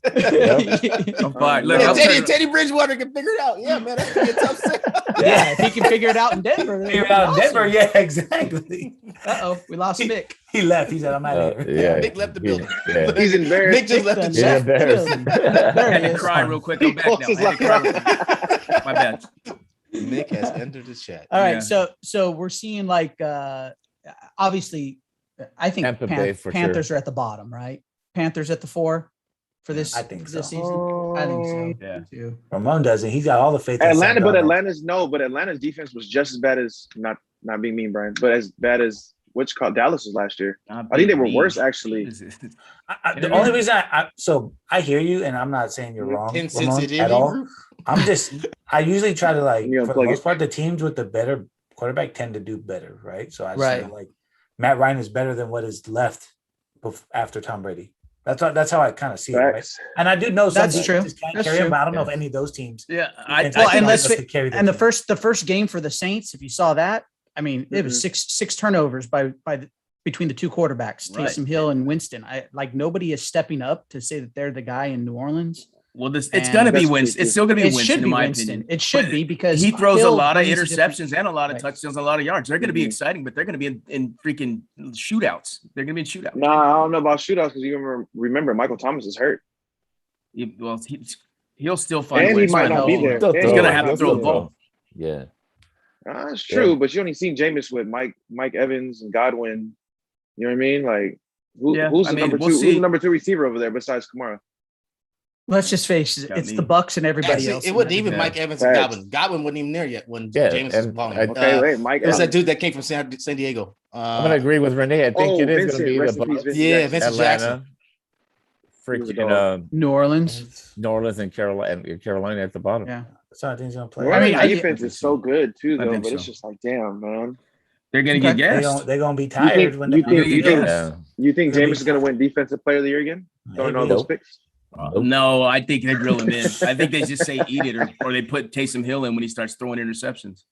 I'm fine. Look, Yeah, I'm Teddy, turning- Teddy Bridgewater can figure it out. Yeah, man, that's gonna be a tough set. Yeah, if he can figure it out in Denver. then Figure it'd be out awesome. Denver, yeah, exactly. Uh-oh, we lost Mick. He left. He said, "I'm out of here." yeah. Nick left the building. Yeah. He's embarrassed. Nick just left the Nick Yeah, chat. embarrassed. There I had he to is. cry real quick. I'm back He now. closed I had to cry real his quick. My bad. Nick has entered the chat. All right, Yeah. so we're seeing like obviously, I think Tampa Bay for Panthers are at the bottom, right? Panthers at the 4 for this. I think for this so. season. I think so. Yeah. Too. Ramon doesn't. He's got all the faith. in Atlanta, Sam but Darnold. Atlanta's defense was just as bad as not being mean, Brian, but as bad as what's called Dallas was last year. I think they were worse actually. The only reason I hear you, and I'm not saying you're wrong, Ramon, Insensitivity. at all. I usually try to like, You for the unplug most it. part, the teams with the better quarterback tend to do better, right? So I Right. say like Matt Ryan is better than what is left after Tom Brady. That's how I kind of see it, right? Facts. And I do know some That's true. defenses can't That's carry true. him, but I don't know Yeah. if any of those teams. Yeah. Well, and let's could carry And the team. first game for the Saints, if you saw that, I mean, it was six turnovers between the two quarterbacks, Right. Taysom Hill and Winston. Nobody is stepping up to say that they're the guy in New Orleans. Well, it's And going to be that's Winston. true, It's still going to be It Winston, should in be my Winston. opinion. It should But be because he throws a Hill lot of brings a different- interceptions and a lot of Right. touchdowns, a lot of yards. They're going to be Mhm. exciting, but they're going to be in freaking shootouts. They're going to be in shootouts. Nah, I don't know about shootouts because you remember Michael Thomas is hurt. Well, he'll still find And ways. he might to not be help. there. Still And He's throw gonna it. have to He'll throw the still ball. throw. Yeah. That's true, but you only seen Jameis with Mike Evans and Godwin. You know what I mean? Like Yeah, who's I the mean, number we'll two? see. Who's the number 2 receiver over there besides Kamara? Let's just face it, Got it's me. the Bucks and everybody Actually, else. it wasn't even Yeah. Mike Evans and Facts. Godwin. Godwin wasn't even there yet when Yeah, James was and balling. Okay, wait, Mike There's Evans. that dude that came from San Diego. I'm gonna agree with Renee. I think it is Vincent, gonna be rest the in peace, Bucks, Vincent Yeah, Jackson. Vincent Jackson. Atlanta, was a freaking dog. New Orleans. New Orleans and Carolina at the bottom. Yeah. So I think he's gonna play. New I mean, Orleans I- defense is so good too, I though. think But it's so. just like, damn, man. They're going to Okay. get gassed. They're gonna be tired when you they think- you think- Yeah. You think Could be Jameis is gonna win Defensive Player of the Year again? Throwing all Maybe. those picks. No, I think they grill him in. I think they just say eat it, or they put Taysom Hill in when he starts throwing interceptions.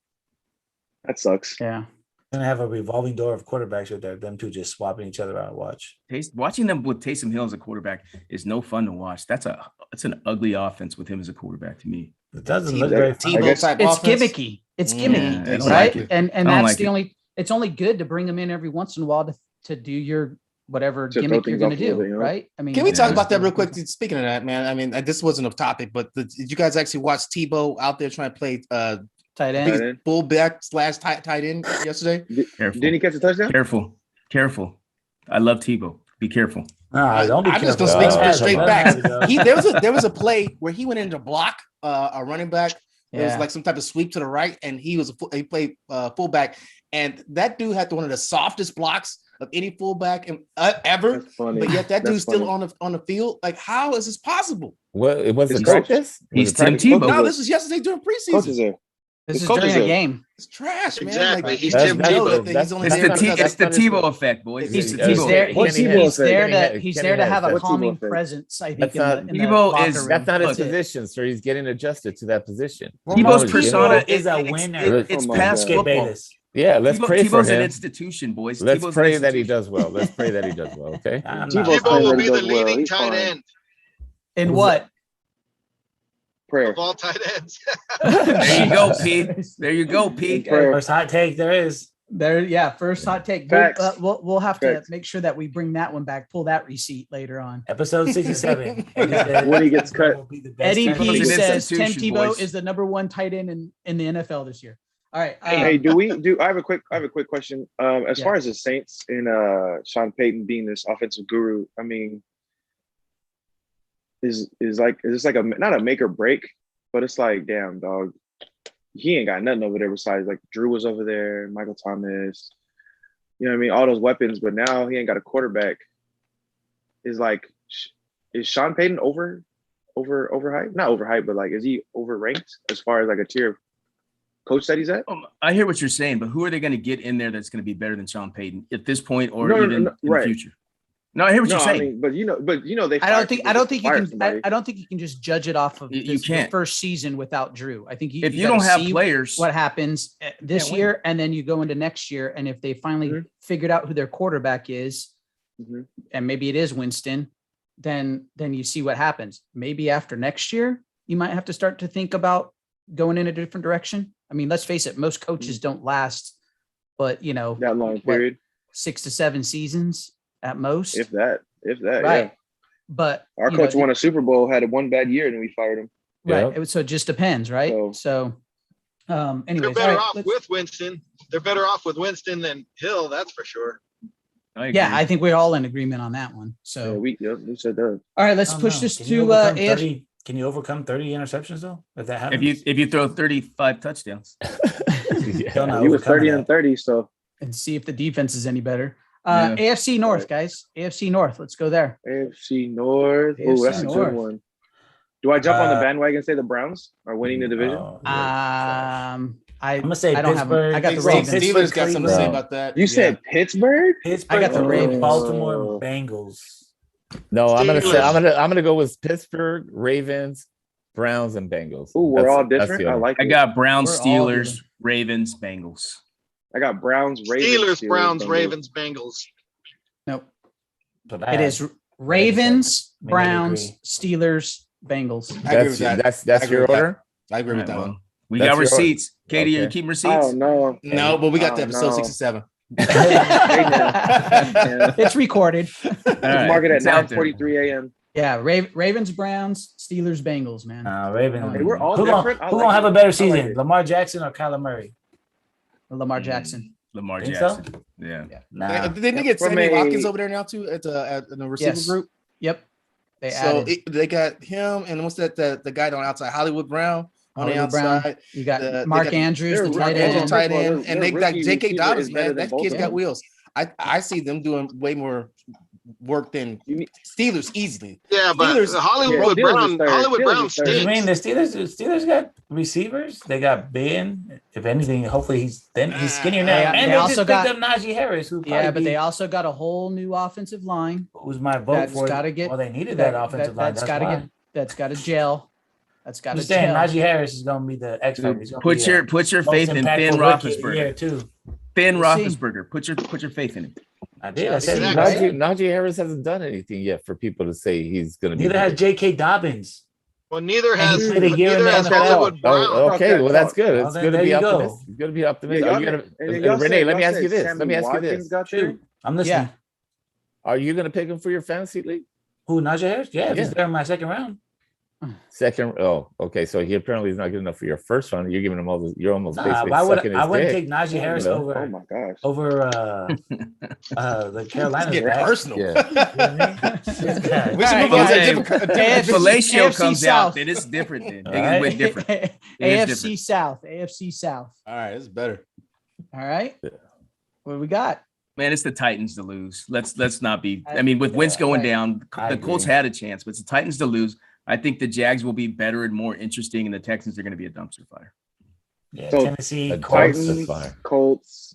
That sucks. Yeah. gonna have a revolving door of quarterbacks with them two just swapping each other out. Watch. Watching them with Taysom Hill as a quarterback is no fun to watch. That's an ugly offense with him as a quarterback to me. It doesn't Tebow- look very Tebow fun. guess- type It's offense. gimmicky. It's Mm, gimmicky, I don't right? like it. And I don't that's like the it. only. It's only good to bring them in every once in a while to do your whatever To throw gimmick you're things going to off a little do, bit, you know? right? I mean, Can we Yeah. talk about that real quick? Speaking of that, man, I mean, this wasn't a topic, but did you guys actually watch Tebow out there trying to play Tight I think end. it's end. fullback / tight end yesterday? Careful. Didn't he catch a touchdown? Careful. I love Tebow. Be careful. Nah, don't be I'm just careful. gonna speak Uh, straight come back. on. There was a play where he went in to block a running back. It was Yeah. like some type of sweep to the right, and he played fullback, and that dude had one of the softest blocks of any fullback ever. That's funny. But yet that That's dude's still funny. on the field. Like, how is this possible? What it was His it coach. practice? Was He's it Tim practice? Tebow. No, this was yesterday during Coach is preseason. there. This His is coach during is a there. game. It's trash, man. Exactly. Like, He's That's- Tim that's know the- that he's Tebow. only It's got the another- T. It's the That's not his Tebow fault. effect, boys. It's He's the there- He's Tebow there. effect. What He's, Tebow he's there effect? to. He's Kenny there to has have a that. What Tebow calming effect? presence. I think. That's not- in the Tebow locker is- room. That's not his Look, position, sir. He's getting adjusted to that position. Tebow's He's persona is a it's- winner. It's Oh my past God. Skip football. Bayless. Yeah, let's pray for Tebow's an him. institution, boys. Let's Tebow's an pray that he institution. does well. Let's pray that he does well. Okay. I'm Tebow's not- playing Tebow will that be he the does well. leading He's tight fine. end In what? Prayer. of all tight ends. There you go, P. There you go, P. Prayer. First hot take there is. There, yeah. First hot take. Facts. We'll have to Facts. make sure that we bring that one back. Pull that receipt later on. Episode 67. Eddie said When he gets cut. will be the best Eddie tight Tebow's P an end. says Tim institution, Tebow boys. is the number one tight end in the NFL this year. All right. Hey, I have a quick question. As Yeah. far as the Saints and Sean Payton being this offensive guru, I mean, is this like a not a make or break, but it's like, damn, dog, he ain't got nothing over there besides like Drew was over there, Michael Thomas, you know what I mean, all those weapons, but now he ain't got a quarterback. Is Sean Payton overhyped? Not overhyped, but like, is he overranked as far as like a tier of coach that he's at? I hear what you're saying, but who are they going to get in there that's going to be better than Sean Payton at this point, or No, even in right. the future? No, I hear what No, you're I saying. mean, but you know, they. I don't think you fired can. somebody. I don't think you can just judge it off of You the can't. first season without Drew. I think If you gotta don't have see players, what happens this Can't win. year, and then you go into next year, and if they finally Mhm. figured out who their quarterback is, Mhm. and maybe it is Winston, then you see what happens. Maybe after next year, you might have to start to think about going in a different direction. I mean, let's face it, most coaches don't last, but that long period, 6 to 7 seasons at most. if that, right. yeah. But Our coach won a Super Bowl, had one bad year, and we fired him. right. Yeah. So it just depends, right? So- So, They're anyways, better all right, off let's- with Winston. They're better off with Winston than Hill, that's for sure. I agree. yeah, I think we're all in agreement on that one. Yeah, So, we said that. all right, let's I don't push know. this Can you to overcome AFC. 30 Can you overcome 30 interceptions though? If that happens, if you throw 35 touchdowns, Yeah. Don't know. He was overcoming 30 that. and 30, so and see if the defense is any better. Yeah. AFC North, guys. AFC North. Let's go there. AFC North. Oh, AFC that's a North. good one. Do I jump on the Uh, bandwagon and say the Browns are winning the division? Oh, yeah. I'm gonna say I don't have. Pittsburgh. I got the Exactly. Ravens. Steelers got something to say Cleveland. about that. You said Pittsburgh? Pittsburgh. I got the or Ravens. Baltimore Bengals. No, I'm gonna say Steelers. I'm gonna go with Pittsburgh, Ravens, Browns, and Bengals. Ooh, we're That's- all that's different. the I order. like I it. got Browns, We're all Steelers, different. Ravens, Bengals. I got Browns, Ravens. Steelers, Browns, Bengals. Ravens, Bengals. Nope. But It is Ravens, Maybe I Browns, agree. Steelers, Bengals. I agree with that. That's I agree your with that. order. I agree with that Alright, one. well, we That's got your order. receipts. Katie, are you Okay. keeping I receipts? don't know. No, but we got the Oh, episode no. 67. It's recorded. All right, Mark it at it's out there. 9:43 a.m. Yeah, Ravens, Browns, Steelers, Bengals, man. Ravens. Hey, we're all Who different. gonna have a better I season? like it. Lamar Jackson or Kyler Murray? Lamar Jackson. Lamar Think so? Jackson. Yeah. Nah. Didn't they get From Sammy a- Watkins over there now too in the receiver Yes. group? Yep. They So added. they got him and what's that the guy on the outside, Hollywood Brown on the Hollywood Brown. outside. You got they Mark got- Andrews, the they're tight Mark Andrews, end. tight Well, end, their and they got rookie J.K. receiver Dobbins, is better man. than That both kid's of got them. wheels. I see them doing way more work than You need- Steelers easily. Yeah, but Steelers- Hollywood Yeah, Steelers Brown, is third. Hollywood Steelers Brown is third. You mean stinks. the Steelers got receivers? They got Ben. If anything, hopefully he's skinnier now. They- and they they also just picked got- up Najee Harris, who Yeah, but probably they also got a whole new offensive line. who's my vote That's for. gotta get- well, they needed that offensive line. That's That's got to why. get. That's got to gel. That's got I'm to just saying, gel. Najee Harris is going to be the X factor. He's gonna Put be your the put your most faith in Ben impactful rookie of the year, Roethlisberger. too. Ben We'll see. Roethlisberger. Put your faith in him. I did. I said Exactly. right? Najee Harris hasn't done anything yet for people to say he's going to be. Neither has J.K. Dobbins. Well, neither And has he played a year in the neither has NFL. Hollywood Brown. Oh, okay. Well, that's good. Well, It's then good to there be you go. optimistic. It's good to be optimistic. Yeah, Are you y'all- gonna, and y'all Renee? said- Let me y'all ask you said this. Sammy Let me ask you Watkins this. got there? I'm listening. Yeah. Are you going to pick him for your fantasy league? Who, Najee Harris? Yeah, if he's Yeah. there in my second round. Second. Oh, okay. So he apparently is not good enough for your first round. You're giving him all this. You're almost Nah, basically why would sucking I his wouldn't dick. take Najee Harris know? over Oh my gosh. the Carolina It's getting back. personal. Yeah. We should All move right, on to guys. a different. AFC Fellatio AFC comes South. out, then it's different. Then All Niggas right. went different. It is AFC different. South. AFC South. All right, it's better. All right. Yeah. What do we got? Man, it's the Titans to lose. Let's not be. I mean, with Wentz Yeah, going right. down, I the Colts agree. had a chance, but it's the Titans to lose. I think the Jags will be better and more interesting, and the Texans are going to be a dumpster fire. Yeah, So, Tennessee, the Colts. Titans- Titans, fire. Colts.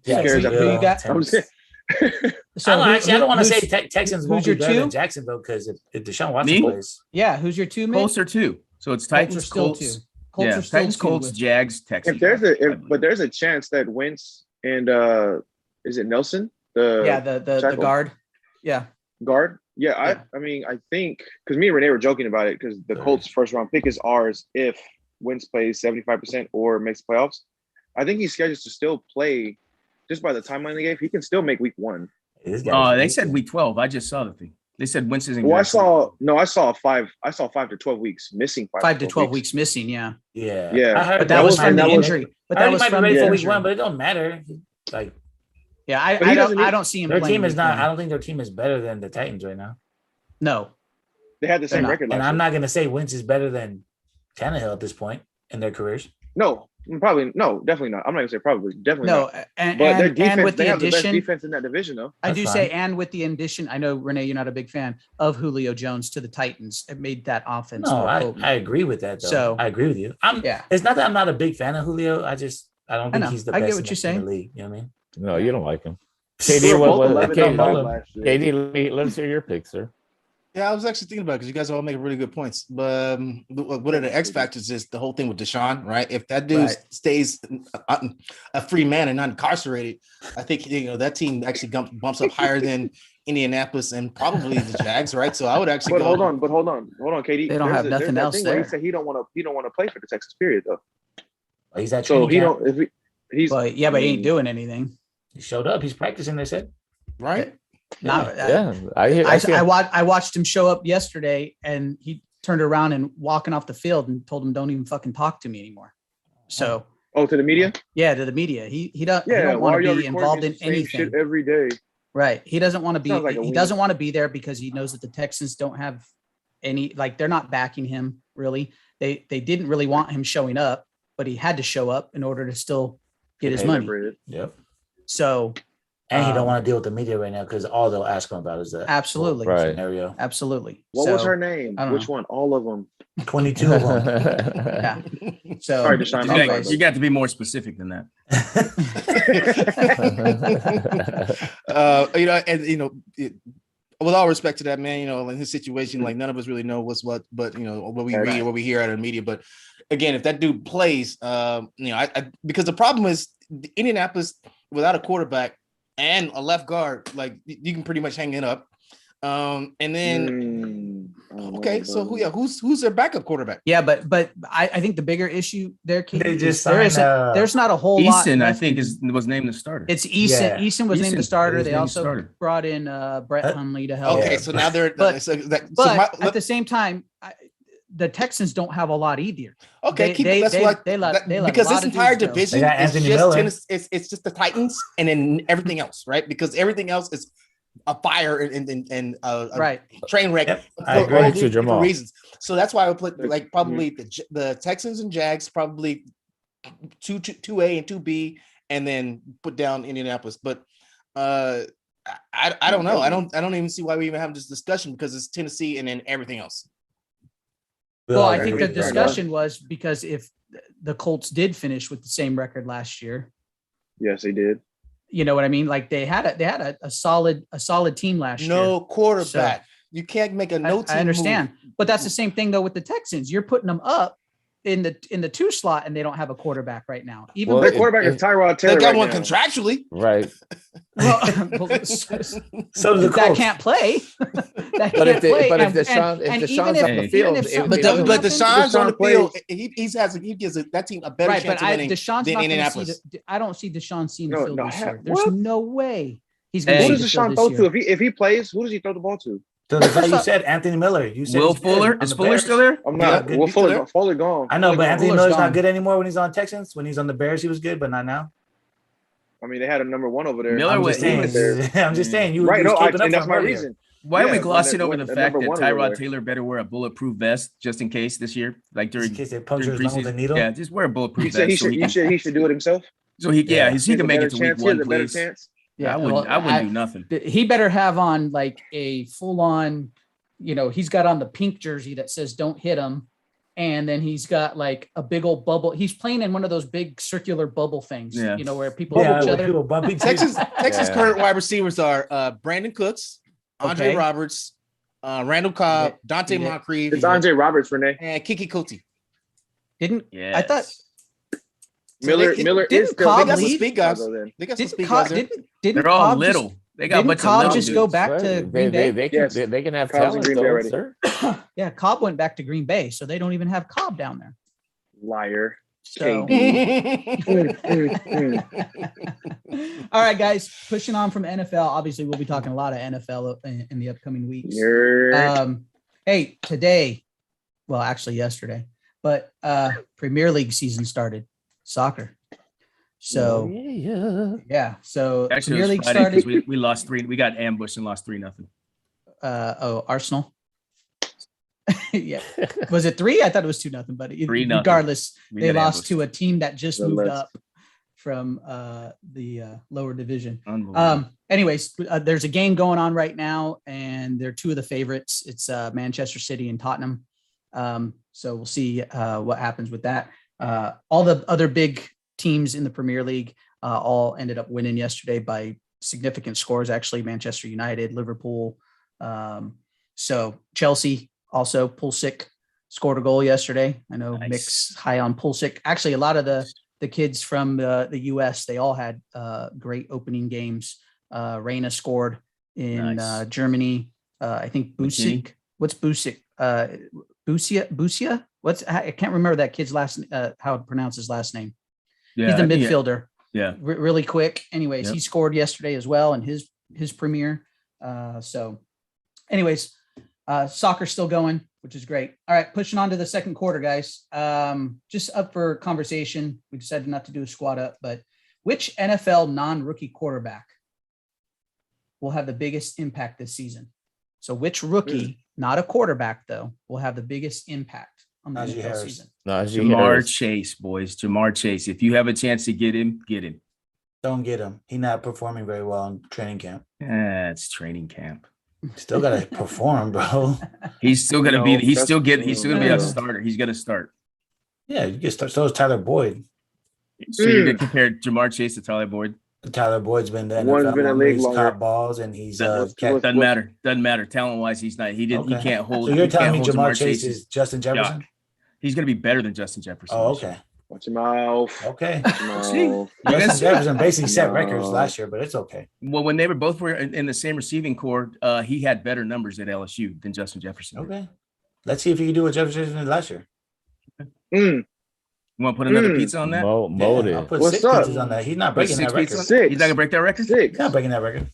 So cares who about- you got? I'm Tennessee. So I don't, who- actually, I don't want to who's- say Texans who's won't your be better two? than Jacksonville because if Deshaun Watson Me? plays, Yeah, who's your two? Mick? Colts are two, so it's Colts Titans, are still Colts, two. Colts Yeah, are still Titans, two Colts, with- Jags, Texans. If there's I a, believe. but there's a chance that Wentz and is it Nelson? yeah, the tackle? guard. Yeah. Guard. Yeah, Yeah. I mean, I think because me and Renee were joking about it because the Colts' first round pick is ours if Wentz plays 75% or makes playoffs. I think he's scheduled to still play just by the timeline they gave. He can still make week 1. This guy's They said amazing. week 12. I just saw the thing. They said Wentz isn't. Well, I good. saw 5 to 12 weeks missing. 5 to 12 weeks missing. Yeah. Yeah. Yeah. I heard But that was from the that was- injury. But I that heard he was might be from ready the for week injury. 1, but it don't matter. Like Yeah, But he doesn't I don't see him. their playing team is week not. one. I don't think their team is better than the Titans right now. No. They had the same not. record last And year. I'm not gonna say Wentz is better than Tannehill at this point in their careers. No, probably no, definitely not. I'm not gonna say probably, definitely No. not. And But their defense, and with they the have the best addition, defense in that division, though. I That's do fine. say, and with the addition, I know Renee, you're not a big fan of Julio Jones to the Titans. It made that offense. No, more I potent. agree with that. Though. So- I agree with you. Yeah. It's not that I'm not a big fan of Julio. I don't think know. he's the I best get what in you're the saying. league. You know what I mean? No, you don't like him. We KD, were both what, 11 KD, and five last year. KD, let's hear your pick, sir. Yeah, I was actually thinking about it because you guys all make really good points. But one of the X factors is the whole thing with Deshaun, right? If that dude Right. stays a free man and not incarcerated, I think that team actually bumps up higher than Indianapolis and probably the Jags, right? So I would actually But go. hold on, KD. They don't have There's nothing that else thing where there. He said he don't want to play for the Texas period though. He's at So training he camp. don't. If he's But he ain't doing anything. He showed up. He's practicing. They said. Right? Not, Yeah, I see him. I watched him show up yesterday, and he turned around and walking off the field and told him, "Don't even fucking talk to me anymore." So to the media. yeah, to the media, he don't Yeah, want why to are y'all be recording involved in the same anything. shit every day? Right. He doesn't want to be. Sounds like a He win. doesn't want to be there because he knows that the Texans don't have any. Like they're not backing him really. They didn't really want him showing up, but he had to show up in order to still get his money. Yep. So And he don't want to deal with the media right now because all they'll ask him about is the absolutely, Right. scenario. absolutely. What was So, her name? I don't Which know. one? All of them. 22 of them. Yeah. So Sorry, Deshaun. You I'm got, sorry, you got to be more specific than that. With all respect to that man, in his situation, like none of us really know what's what, but what we read or what we hear out of the media. But again, if that dude plays, because the problem is Indianapolis without a quarterback and a left guard, like you can pretty much hang it up. And then okay, so who's their backup quarterback? yeah, but I think the bigger issue there, Keith, They just is signed, there's not a whole lot. Eason, I left think, in- was named the starter. It's Eason. Yeah. Eason was named the Eason starter. was They named the also starter. brought in Brett Hundley to help. Okay, Yeah. so now they're But- But my- at the same time, the Texans don't have a lot either. okay, they let because a lot this of entire dudes go. division They got is Anthony just Miller. it's just the Titans and then everything else, right? Because everything else is a fire and a Right. train wreck Yep, for I all agree. Thank you, different Jamal. reasons. So that's why I would put like probably the Texans and Jags probably 2A and 2B, and then put down Indianapolis. But I don't know. I don't even see why we even have this discussion because it's Tennessee and then everything else. Well, I agree think the with that. discussion was because if the Colts did finish with the same record last year, Yes, they did. you know what I mean? Like they had a solid team last year. No quarterback. You can't make a no team. I understand, but that's the same thing though with the Texans. You're putting them up in the 2 slot, and they don't have a quarterback right now. Even Well, Their with, quarterback is Tyrod They Taylor. got right one now. contractually. Right. well, So does the that Colts. can't play. That But if can't play. but if And- Deshaun and if even Deshaun's on the even field, if it- something But doesn't but happen- Deshaun's on the Deshaun field. plays- He gives that team a better right, chance but of winning Deshaun's than not going to see. Indianapolis. I don't see Deshaun seeing the No, field no, this year. heck, There's what? no way he's Hey, going Who to does see the field Deshaun throw this to? year. If he plays, who does he throw the ball to? So that's why you said Anthony Miller. You said Will he's good Fuller on is the Fuller Bears. still there? I'm Yeah, not. good. Well, He's still Fuller gone. I know, Fuller but gone. Anthony Fuller's Miller's gone. not good anymore when he's on Texans. When he's on the Bears, he was good, but not now. I mean, they had a number 1 over there. Miller I'm was- just saying. was there. I'm just saying. You Right, was no, keeping up and that's for my him earlier. reason. Why are we Yeah, glossing when over the- the the fact number that one over Tyrod there. Taylor better wear a bulletproof vest just in case this year, like Just during in case they puncture during his lung with a preseason? needle. Yeah, just wear a bulletproof You said vest he should do it himself. so he Yeah. he can make it to week He 1, has a better please. chance. Yeah, I wouldn't do nothing. He better have on like a full on, he's got on the pink jersey that says "Don't hit him," and then he's got like a big old bubble. He's playing in one of those big circular bubble things, Yeah. where people Yeah, hit each with other. people bumping. Texas Yeah. current wide receivers are Brandon Cooks, Andre Okay. Roberts, Randall Cobb, Dante Yeah. Moncrief, It's Andre Roberts, Renee. and Kiki Kuti. Didn't Yeah. I thought Miller they- Miller didn't is still Cobb They got some leave? speed guys. Chicago then. They got some didn't speed Cobb guys there. didn't They're all Cobb little. They got a didn't bunch Cobb of little just go dudes. back to Green Bay? Yes. They can have Cobb's in talent Green Bay though, already. sir. Yeah, Cobb went back to Green Bay, so they don't even have Cobb down there. Liar. So KD. all right, guys, pushing on from NFL. Obviously, we'll be talking a lot of NFL in the upcoming weeks. Nerd. Hey, today, well, actually yesterday, but Premier League season started, soccer. So yeah, so Actually, Premier it was League Friday 'cause started. we lost 3. We got ambushed and lost 3-0. Arsenal. Yeah, was it 3? I thought it was 2-0, but 3-0. regardless, We they got lost ambushed. to a team that just The moved list. up from the lower division. Unbelievable. Anyways, there's a game going on right now, and they're two of the favorites. It's Manchester City and Tottenham. So we'll see what happens with that. All the other big teams in the Premier League all ended up winning yesterday by significant scores. Actually, Manchester United, Liverpool. So Chelsea also, Pulisic scored a goal yesterday. I know Nice. Mick's high on Pulisic. Actually, a lot of the kids from the US, they all had great opening games. Reina scored in Nice. Germany. I think McKinney. Busic. What's Busic? Busia? I can't remember that kid's last how to pronounce his last name. Yeah, He's the I think- midfielder. Yeah. Really quick. Anyways, Yep. he scored yesterday as well in his premiere. So anyways, soccer's still going, which is great. All right, pushing on to the second quarter, guys. Just up for conversation. We decided not to do a squad up, but which NFL non-rookie quarterback will have the biggest impact this season? So which rookie, not a quarterback though, will have the biggest impact on the Najee NFL Harris. season? Najee Jamar Harris. Chase, boys. Jamar Chase. If you have a chance to get him, get him. Don't get him. He's not performing very well in training camp. It's training camp. Still gotta perform, bro. He's still gonna No, be. He's that's- still gonna be no. a starter. He's gonna start. Yeah, you can start. So is Tyler Boyd. So you're gonna compare Jamar Chase to Tyler Boyd? Tyler Boyd's been the One's NFL been in the longer, league he's longer. caught balls and he's Doesn't catch- matter. Doesn't matter. Talent wise, he's not. He didn't. He Okay. can't hold. So you're he telling can't me hold Jamar Chase is Justin Jefferson? Yuck. He's gonna be better than Justin Jefferson. Oh, this year. okay. Watch your mouth. Okay. Watch your See? mouth. You guys Justin see? Jefferson basically set records No. last year, but it's okay. Well, when they were both in the same receiving core, he had better numbers at LSU than Justin Jefferson. did. Okay. Let's see if he can do what Jefferson did last year. Mm. You want to put another pizza on that? Yeah, I'll Motive. put What's 6 up? pizzas on that. He's not Put breaking 6 that pizza record. on- Six. He's not gonna break that record. Six. He's not breaking that record.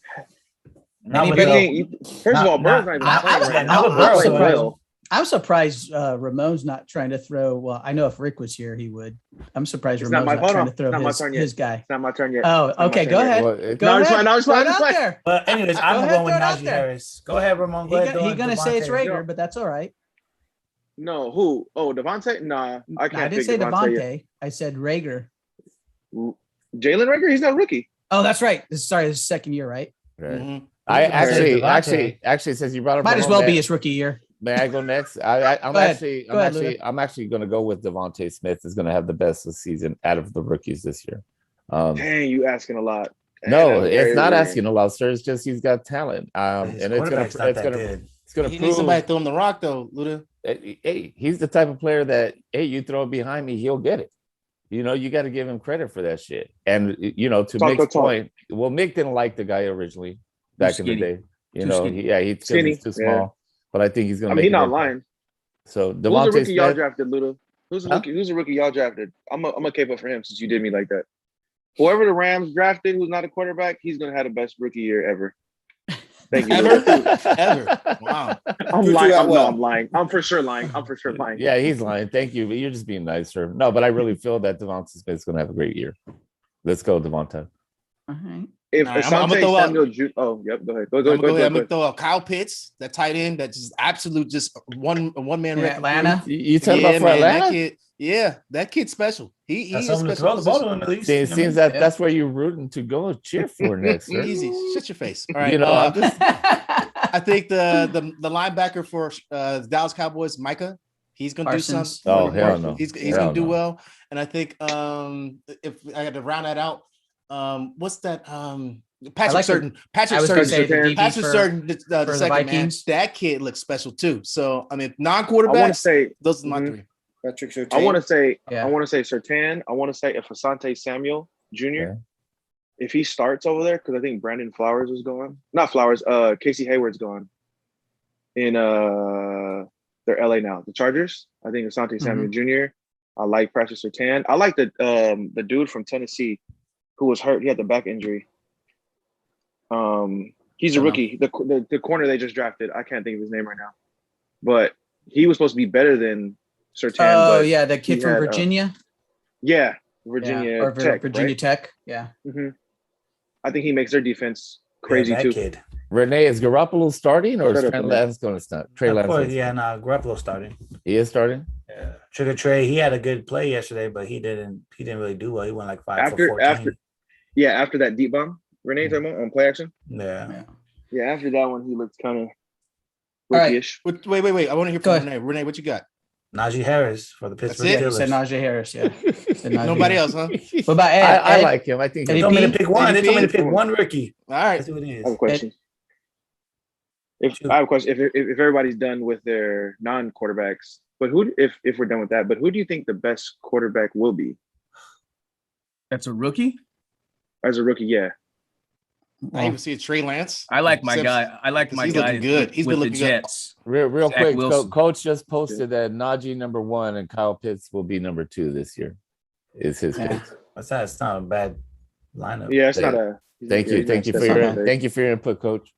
Not Any with big Bill. Anything, first of all, Burrow's not even not- playing not- right not now. with Burrow, Not so- playing well. I'm surprised Ramon's not trying to throw. Well, I know if Rick was here, he would. I'm surprised It's not Ramon's my- not hold trying on. to throw It's not my turn yet. his guy. It's not my turn yet. Oh, It's not my okay. turn Go yet. ahead. Well, Go No, it's ahead. fine. No, it's Throw fine. it It's out fine. there. But anyways, I'm ahead, going with throw it out Najee there. Harris. Go ahead, Ramon. Go ahead. He's gonna say it's Devontae. Rager, but that's all right. No, who? Oh, Devontae? Nah, I can't I didn't pick say Devontae yet. Devontae. I said Rager. Jalen Rager? He's not a rookie. Oh, that's right. This is his second year, right? Right. Mhm. I Devontae. actually, since you brought up, Might as Ramon, well be may- his rookie year. May I go next? I'm Go ahead. Go ahead, Luda. I'm actually going to go with Devontae Smith is going to have the best of the season out of the rookies this year. Dang, you asking a lot. No, That's it's very not weird. asking a lot, sir. It's just he's got talent. His And it's gonna quarterback's not that good. it's gonna He needs prove. somebody to throw him the rock, though, Luda. Hey, he's the type of player that you throw it behind me, he'll get it. You got to give him credit for that shit. And to Talk, Mick's talk. point, well, Mick didn't like the guy originally back in the skinny. day. Too skinny. He's Skinny, too yeah. small. But I think he's gonna I mean, make he's it not impact. lying. So Who's the Devontae rookie y'all Smith, drafted, Luda? Who's the Huh? rookie? Who's the rookie y'all drafted? I'm a cape up for him since you did me like that. Whoever the Rams drafted, who's not a quarterback, he's gonna have the best rookie year ever. Thank you. Ever? Luda. Ever. Wow. I'm You lying. two out No, well. I'm lying. I'm for sure lying. I'm for sure lying. Yeah, he's lying. Thank you. But you're just being nice, sir. No, but I really feel that Devontae Smith's gonna have a great year. Let's go, Devontae. All right. If All right, I'm Asante throw out- Samuel oh, yep, go ahead. Go I'm gonna ahead. throw out Kyle Pitts, that tight end, that's just absolute, just one man. In record. Atlanta. You talking Yeah, about for man, Atlanta? that kid. Yeah, that kid's special. He That's is someone to special. throw the ball to him at least. See, it seems that Yeah. that's where you're rooting to go cheer for next, sir. Easy. Shut your face. All right. You know, I'm just- I think the linebacker for the Dallas Cowboys, Micah, he's gonna Parsons. do something. Oh, hell no. He's Hell gonna do no. well. And I think if I had to round that out, what's that? Patrick like the- Surtain. I Patrick was going to say Surtain. the DB Patrick for, Surtain, the the second man. Vikings. That kid looks special too. So I mean, I want to non-quarterbacks. say Those are my Mhm. three. Patrick Surtain. I want to say Yeah. Surtain. I want to say if Asante Samuel Jr. Yeah. If he starts over there, because I think Brandon Flowers is gone. Not Flowers. Casey Hayward's gone. In they're LA now. The Chargers. I think Asante Samuel Jr. I like Patrick Surtain. I like the dude from Tennessee who was hurt. He had the back injury. He's a rookie. The corner they just drafted. I can't think of his name right now, but he was supposed to be better than Surtain. Oh but yeah, the kid he from had, Virginia. Yeah, Virginia or Tech. Virginia right? Tech. Yeah. I think he makes their defense crazy that too. kid. Renee, is Garoppolo starting or is Shut up, Trey man. Lance going to start? Trey Of Lance. course, is- yeah, no, Garoppolo starting. He is starting. Yeah. Trigger Trey, he had a good play yesterday, but he didn't really do well. He went like 5 for 14. After that deep bomb, Renee talking about on play action. Yeah. Yeah, after that one, he looked kind of All right. rookie-ish. Wait. I want to hear Go from Renee. Renee, what you got? Najee Harris for the Pittsburgh it? He Steelers. said Najee Harris. Yeah. Said Najee Nobody Harris. else, huh? What about Ed? I Ed? like him. I think They Eddie told me to P? pick one. They told me to pick Eddie P? one rookie. All right. That's who it I have is. a question. I have a question. If everybody's done with their non-quarterbacks, but if we're done with that, but who do you think the best quarterback will be That's a rookie. as a rookie? Yeah, I even see a Trey Lance. I like my Simpson. guy. I like my He's guy. looking good. He's with been the looking good. Jets. Real Zach quick, Wilson. Coach just posted that Najee #1 and Kyle Pitts will be #2 this year. Is his Yeah. pick. It's not a bad lineup. yeah. It's Thank- not a. Thank you That's for not your bad. thank you for your input, Coach.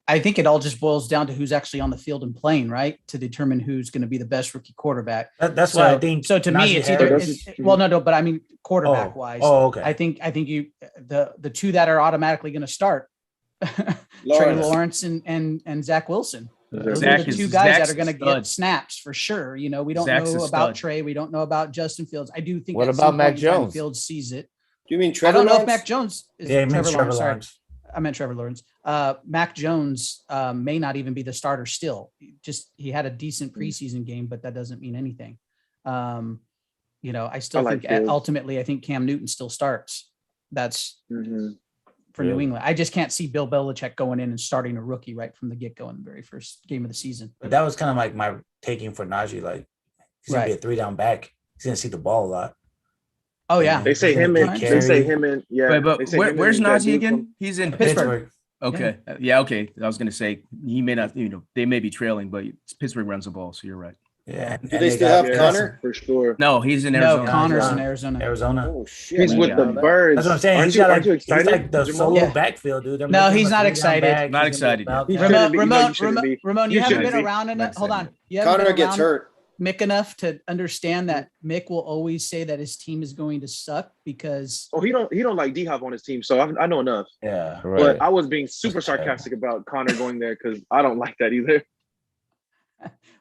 I think it all just boils down to who's actually on the field and playing, right? To determine who's going to be the best rookie quarterback. That's why I think. So to me, Najee it's either Harris- no, but I mean quarterback wise. Oh, okay. I think you the two that are automatically going to start, Trey Lawrence. Lawrence and Zach Wilson. Those Zach are the is- two guys Zach's that are going to a stud. get snaps for sure. You know, we don't Zach's a know about stud. Trey. We don't know about Justin Fields. I do think. What at about some Mac point in time Jones? Fields sees it. Do you mean I Trevor don't know if Lawrence? Mac Jones is Yeah, he meant Trevor Lawrence. Sorry. Lawrence. I meant Trevor Lawrence. Mac Jones may not even be the starter still. He had a decent preseason game, but that doesn't mean anything. You know, I still I like think Fields. ultimately I think Cam Newton still starts. That's Mhm. for New Really? England. I just can't see Bill Belichick going in and starting a rookie right from the get-go in the very first game of the season. But that was kind of like my taking for Najee. Like he's gonna be a 3-down back. He's gonna see the ball a lot. Oh yeah. They say him and They they say him and yeah. Wait, but they say him and where's that Najee dude again? He's in Pittsburgh. Okay. Yeah. Okay. I was going to say he may not. They may be trailing, but Pittsburgh runs the ball, so you're right. Yeah. Do they still have Connor? for sure. No, he's in No, Arizona. Connor's in Arizona. Arizona. Arizona. Oh shit! He's I with didn't the know that. Birds. That's what I'm saying. Aren't He's you he's like the Jamal? solo Yeah. backfield, dude. They're No, making he's him a not 3-down excited. back. Not He's gonna be excited about yet. that. shouldn't be- you shouldn't be. Ramon, You you haven't shouldn't been be. around enough. Not Hold on. excited. You haven't Connor been gets around hurt. Mick enough to understand that Mick will always say that his team is going to suck because Oh, he don't like D-Hop on his team, so I know enough. Yeah. Right. But I was being super sarcastic about Connor going there because I don't like that either.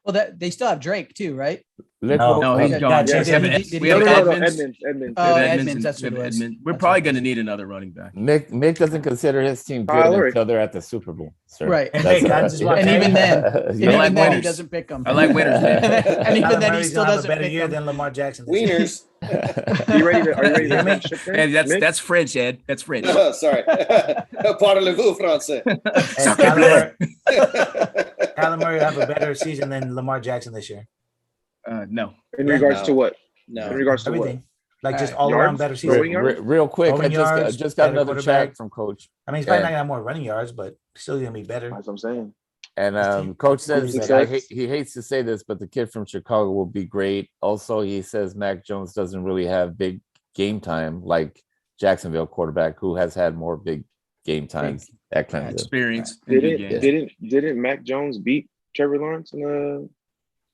well that they still have Drake too, right? Liverpool- No, he's Okay. gone. Got We have Jason. Ed- Did he we get have cut? Edmonds. Edmonds. Oh, We have Edmonds, that's we what have it was. Edmonds. We're That's probably what it going to was. need another running back. Mick doesn't consider his team good Tyler. until they're at the Super Bowl. Sir. Right. And Mick, I just want- And even then- Yeah. And I even like then, he winners. doesn't pick them. I like winners, man. And even Kyler then, he Murray's still gonna have a doesn't better pick year them. than Lamar Jackson. this year. Wieners. Are you ready to You hear me? ship them? Hey, Mick? that's French, Ed. That's French. Oh, sorry. Parlez-vous français? And Sacre bleu. Kyler Murray will have a better season than Lamar Jackson this year. No. In regards No. to what? In No. regards to what? Everything. Like just All all around yards? better Throwing season. yards? Real quick, I Throwing yards, just got better another quarterback. chat from Coach, I mean, he's probably Yeah. not gonna have more running yards, but still gonna be better. That's what I'm saying. and His team- Coach his team says is that better. he hates to say this, but the kid from Chicago will be great. Also, he says Mac Jones doesn't really have big game time like Jacksonville quarterback, who has had more big game times. That kind of Experience. in big games. Didn't Mac Jones beat Trevor Lawrence in the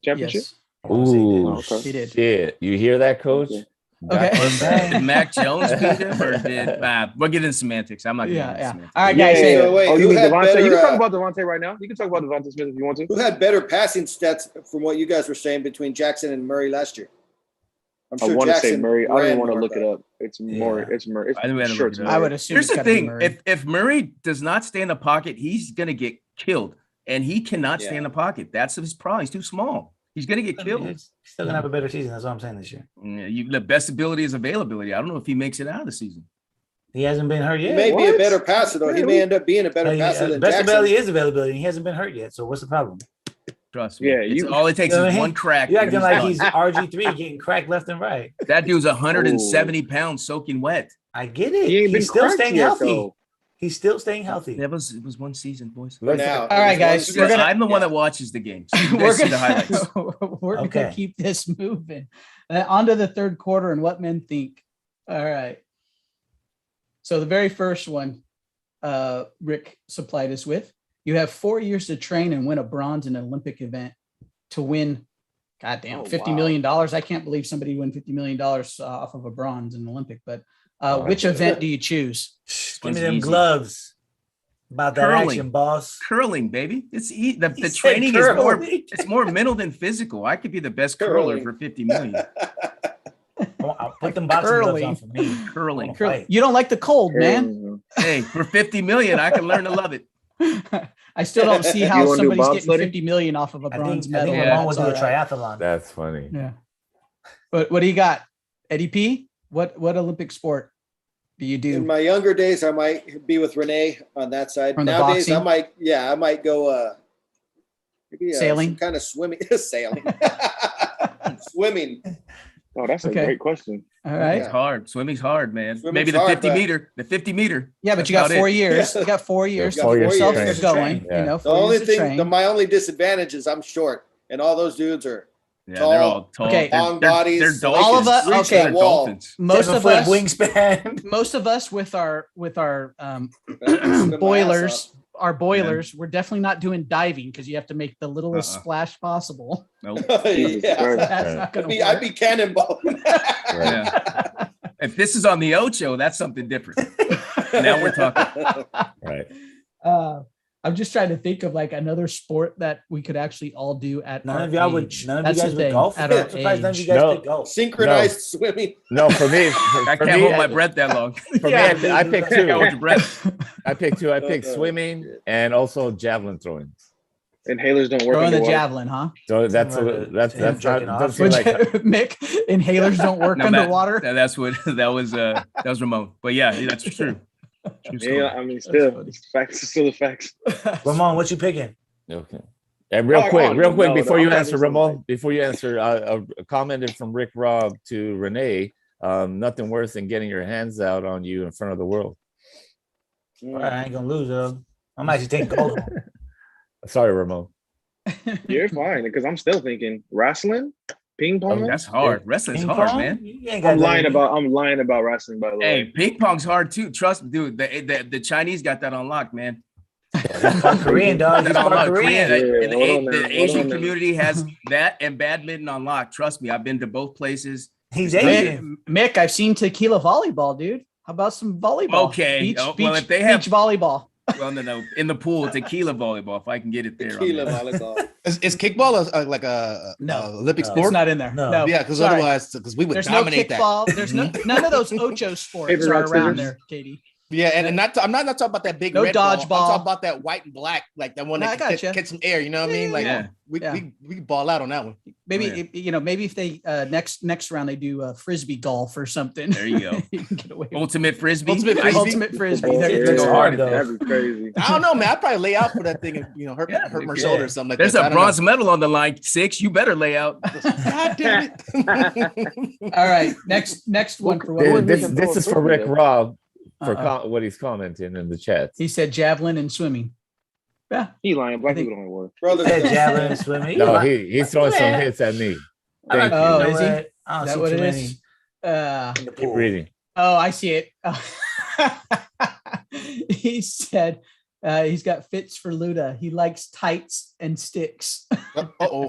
championship? Yes. I wanna say he did. Ooh, Okay. He did. shit! You hear that, Coach? Okay. Okay. Bang. Did Mac Jones beat him or did we'll get into semantics. I'm not getting Yeah, into yeah. semantics. All right, Yeah, guys. yeah, hey, yeah. So wait, Oh, who you mean had Devontae? better, You can talk uh, about Devontae right now. You can talk about Devontae Smith if you want to. Who had better passing stats from what you guys were saying between Jackson and Murray last year? I'm I sure want to say Jackson Murray. I don't ran even want to more, look it but- up. It's more. Yeah. It's Murray. I think we had to Sure, look it's it up. I Murray. would assume. Here's it's the gotta be thing: Murray. if Murray does not stay in the pocket, he's gonna get killed, and he cannot stay Yeah. in the pocket. That's his problem. He's too small. He's gonna get killed. He's still gonna have a better season. That's what I'm saying this year. Yeah, the best ability is availability. I don't know if he makes it out of the season. He hasn't been hurt He yet. may be a What? better passer though. He may end up being a better passer than Best Jackson. ability is availability. He hasn't been hurt yet. So what's the problem? Trust me. Yeah, It's, you- all it takes You know is what I one mean? crack. You and acting he's like done. he's RG3 getting cracked left and right. That dude's 170 pounds soaking wet. I get it. He ain't been He's still cracked. 170 pounds soaking wet. I get it. He ain't been He's still cracked staying yet, healthy. though. He's still staying healthy. It was one season, boys. For now. All right, guys, we're gonna- I'm the one yeah. that watches the games. You we're guys see the highlights. we're Okay. gonna keep this moving. On to the third quarter and what men think. All right. So the very first one, Rick supplied us with. You have 4 years to train and win a bronze in an Olympic event to win. Goddamn, Oh, $50 wow. million. I can't believe somebody win $50 million off of a bronze in an Olympic. But Oh, which event do you choose? Give one's me them easy. gloves. About that Curling. action, boss. Curling, baby. It's the He said training is more. curling. It's more mental than physical. I could be the best curler Curling. for 50 million. I'll put them boxing gloves Curling. on for me. Curling. Fight. You don't like the cold, man. Hey, for 50 million, I can learn to love it. I still don't see You how wanna do somebody's getting bobsledding? 50 million off of a I bronze think, I medal. think Yeah. Ramon will That's do a all right. triathlon. That's funny. Yeah. But what do you got? Eddie P? What Olympic sport do you In do? my younger days, I might be with Renee on that side. On the Nowadays, boxing? I might go maybe Sailing? some kind of swimming, sailing, swimming. Oh, that's Okay. a great question. All right. It's hard. Swimming's hard, man. Swimming's Maybe the hard, 50 but- meter. The 50 meter. Yeah, but That's you got about 4 it. years. Yeah. You got 4 years You to got keep 4 yourself years to going. train. You know, The 4 only years to thing, train. my only disadvantage is I'm short, and all those dudes are Yeah, Tall, they're all tall. okay. They're, long they're, bodies, they're so dolphins. All of us- reach okay. that wall. Dolphins. Most 7 of foot us, wingspan. most of us with our Swim my ass boilers, off. our boilers, we're definitely not doing diving because you have to make the littlest splash possible. Nope. yeah, That's not gonna work. I'd be cannonball. Yeah. If this is on the Ocho, that's something different. Now we're talking. Right. I'm just trying to think of like another sport that we could actually all do at None our of y'all would. age. None of That's you the guys would thing, golf. at our I'm surprised none of you age. guys No. pick golf. Synchronized swimming. No, for me, I for can't me, hold my breath that long. For Yeah. me, I picked Can't hold two. your breath. I picked two. I picked swimming and also javelin throwing. Inhalers don't work Throwing the underwater. javelin, huh? So that's Seems like that's him not jerking off. doesn't seem like Mick, inhalers don't work No, Matt, underwater. that's what that was Ramon. But yeah, that's true. True story. Yeah, I mean, still, funny. it's facts. It's still the facts. Ramon, what you picking? okay. And real Oh, quick, oh, real quick, no, before no, you I'm answer, having something Ramon, before you answer, a commented from Rick Robb to Renee. Nothing worse than getting your hands out on you in front of the world. All right, I ain't gonna lose though. I'm actually taking gold. Sorry, Ramon. You're fine because I'm still thinking wrestling, ping pong. That's hard. Wrestling's Ping hard, pong? man. You ain't got I'm lying nothing. about wrestling, by the Hey, way. ping pong's hard too. Trust me, dude. The Chinese got that unlocked, man. He's part Korean, dog. He's That part unlocked. Korean. Korean, Yeah, hold on the now, hold Asian on now. community has that and badminton unlocked. Trust me, I've been to both places. He's Mick- Asian. Mick, I've seen tequila volleyball, dude. How about some volleyball? Okay. Beach, Oh, beach, well, if they have- beach volleyball. Well, no, in the pool, tequila volleyball. If I can get it there. I'm Tequila there. volleyball. Is kickball like a No. Olympic No. sport? It's not in there. No. No. Yeah, because Sorry. otherwise, because we would There's no dominate that. kickball. There's no none of those Ocho sports Paper, are rock, around scissors. there, Katie. Yeah, and not I'm not talking about that big No red ball. I'm dodgeball. talking about that white and black, like that one No, I that gotcha. catch some air. You know what I mean? Like Yeah. we Yeah. we ball out on that one. Maybe Oh, yeah. maybe if they next round they do frisbee golf or something. There you go. You can get away with Ultimate frisbee. Ultimate I- frisbee. ultimate frisbee. Oh, There you It's go. hard, though. That'd be crazy. I don't know, man. I'd probably lay out for that thing and hurt Yeah, my yeah. shoulder or something like There's that. a bronze medal on the line, 6. You better lay out. God damn it. All right, next one for what This, we're this, looking this for. is for Rick Robb for Uh-oh. what he's commenting in the chat. He said javelin and swimming. Yeah, He lying. Black I think- people don't work. Brother, Said javelin and swimming. No, he's throwing some hits at me. Thank Oh, you. You know is he? what? I don't Is that see what too it many is? in the Keep pool. reading. Oh, I see it. He said he's got fits for Luda. He likes tights and sticks. Uh-oh.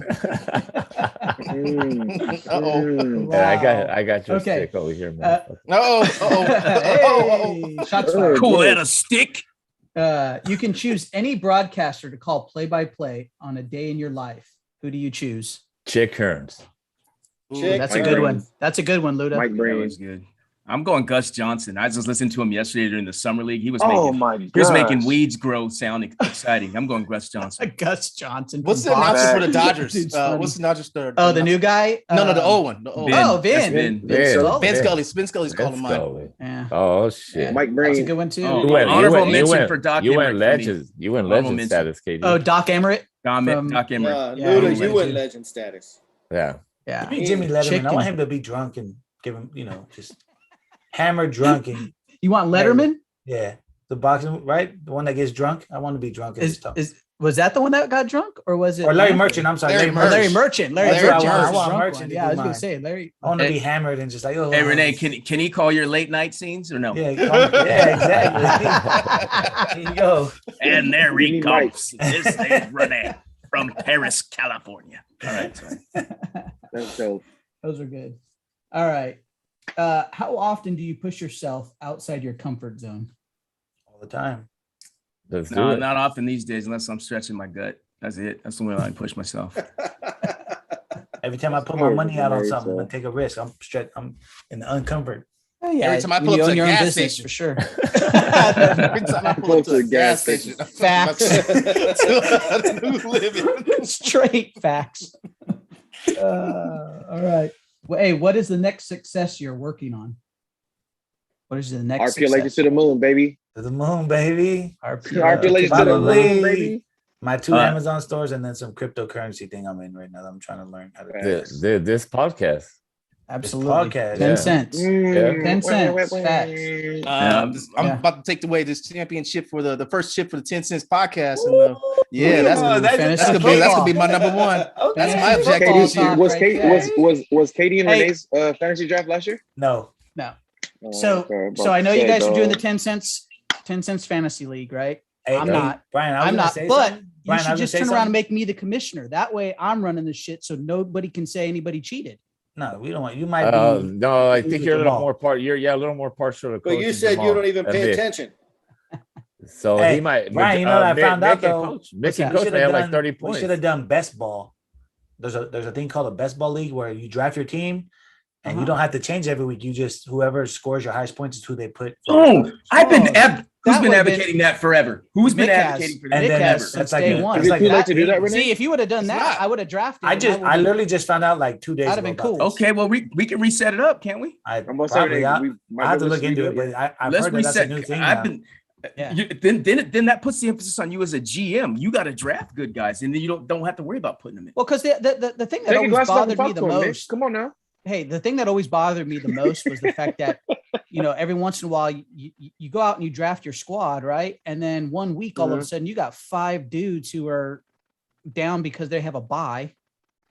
Mm. Uh-oh. Mm. Yeah, I got your Okay. stick over here, Uh, man. Uh-oh. Hey, shots Oh, fired. Cool. good. And a stick. You can choose any broadcaster to call play-by-play on a day in your life. Who do you choose? Chick Hearns. Ooh, Chick that's a Mike good Breen. one. That's a good one, Luda. Mike That Breen. was good. I'm going Gus Johnson. I just listened to him yesterday during the summer league. He was Oh making my he was making gosh. weeds grow sound exciting. I'm going Gus Johnson. Gus Johnson. What's the from Boston. announcer for the Dodgers? Dude's funny. What's the announcer? The Oh, the new guy? No, the old one. The old Vin. one. Oh, That's Vin. Vin Scully. Scully's calling Vince mine. Scully. Yeah. Oh shit. Mike That's a Breen. good one, too. Oh, You went, honorable you mention went, for Doc you Emmerich went for me. legends. You went Honorable legend mention. status, KD. Oh, Doc Emmerich? From- Doc Emmerich. Yeah, Yeah, Luda, he you went went too. legend status. Yeah. Yeah. Give me Jimmy Letterman. Chicken. I want him to be drunk and give him, just hammered drunk and You want Letterman? yeah, the boxing right, the one that gets drunk. I want to be drunk and just talk. Was that the one that got drunk, or was it Or Larry Merchant. I'm sorry, Larry Or Larry Merchant. Merchant. Larry Larry Merchant. Merchant. was I the want drunk Merchant one. to Yeah, be I was gonna mine. say Larry. I want to Hey- be hammered and just like, oh, Hey Renee, can he call your late night scenes or no? yeah, exactly. Here you go. And there he Give me Mike. comes. This is Renee from Paris, California. All right. Sorry. That's dope. Those are good. All right. How often do you push yourself outside your comfort zone? All the time. Let's do No, it. not often these days, unless I'm stretching my gut. That's it. That's the way I push myself. Every time I put my money out on something, I'm gonna take a risk. I'm in the uncomfort. Oh, yeah. Every time I when pull you up to own a your own gas business, station. for sure. Every time I pull up to a gas station, I'm Facts. talking about to a new living. Straight facts. All right. Well, hey, what is the next success you're working on? What is the next RPO Legends to the moon, baby. To the moon, baby. RPO Legends to the moon, Probably baby. my 2 Uh, Amazon stores and then some cryptocurrency thing I'm in right now. That I'm trying to learn how to do. This podcast. Absolutely. podcast, 10 yeah. cents. Mm, 10 cents. wait. Facts. I'm Yeah. about to take away this championship for the first chip for the 10 cents podcast. And yeah, that's Ooh, finish that's the gonna be my football. number one. That's Finish my the objective football this year. talk Was right Kate there. was Katie and Hey. Renee's fantasy draft last year? No. No. Oh, So, okay, about so I know to you say, guys are doing the dog. 10 cents fantasy league, right? Hey, I'm hey, not. Brian, I was I'm gonna not. say But something. you Brian, I should was just gonna turn say around and something. make me the commissioner. That way I'm running this shit so nobody can say anybody cheated. No, we don't want you might be No, I think with you're a little Jamal. more you're a little more partial to But you coaching said you Jamal don't even than pay Vic. attention. So Hey, he might. Brian, you know what I found out, though? Mick What's and that? coach should may have have like done- 30 we points. should have done best ball. There's a thing called a best ball league where you draft your team and you don't have to change every week. You just whoever scores your highest points is who they put. Oh, I've been Oh, who's that been would've been- advocating that forever? Who's been Mick has. advocating for And that? Nick then has that's since like day a- one. Is it too late that to do that, thing. Renee? See, if you would have done It's that, not. I would have drafted. I and just I would've- literally just found out like 2 days That'd ago. have been about cool. this. Okay, well we can reset it up, can't we? I I'm gonna say probably Renee, I, we might I have be to able look into it, but I've Let's heard that that's a reset. new thing. I've now. been Yeah. then that puts the emphasis on you as a GM. You got to draft good guys, and then you don't have to worry about putting them in. Well, because the thing that Take a always glass of bothered me the popcorn, Nick. most, Come on now. hey, the thing that always bothered me the most was the fact that, every once in a while you go out and you draft your squad, right? And then 1 week, all of a sudden you got 5 dudes who are down because they have a bye.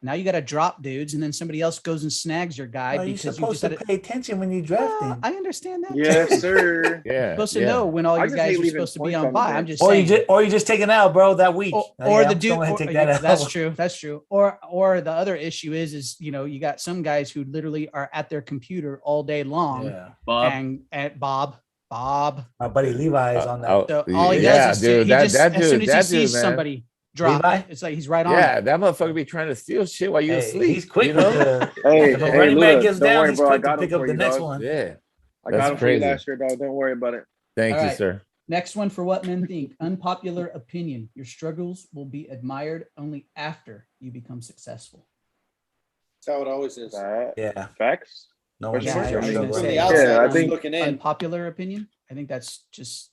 Now you got to drop dudes, and then somebody else goes and snags your guy No, you're because you supposed just to had pay attention when you draft him. I understand that. Yes, sir. Yeah. You're supposed to yeah. know when all I your just guys hate are leaving supposed to be points on on the bye. I'm bench. just Or saying. you just take an L, bro, that week. Or Yeah, the I'm dude, still gonna or- take that L. that's true. That's true. Or the other issue is you got some guys who literally are at their computer all day long, Yeah. Bob, and at Bob. My buddy Levi is on that. So all he Yeah, does is dude, he just that as soon dude- as he that sees dude, man. somebody drop, Levi? it, it's like he's right on. Yeah, it. that motherfucker be trying to steal shit while you Hey, asleep. he's quick you with know? the Hey, if a hey, running back look, gets don't down, worry, he's bro. I quick to got him pick up for the you, next dog. one. Yeah. I That's got him for you crazy. last year, dog. Don't worry about it. Thank All you, right. sir. Next one for what men think. Unpopular opinion. Your struggles will be admired only after you become successful. That's how it always is. Yeah. Facts. No one Yeah, sees I your was struggle. gonna From say, the Yeah, outside, I just think- looking in. Unpopular opinion. I think that's just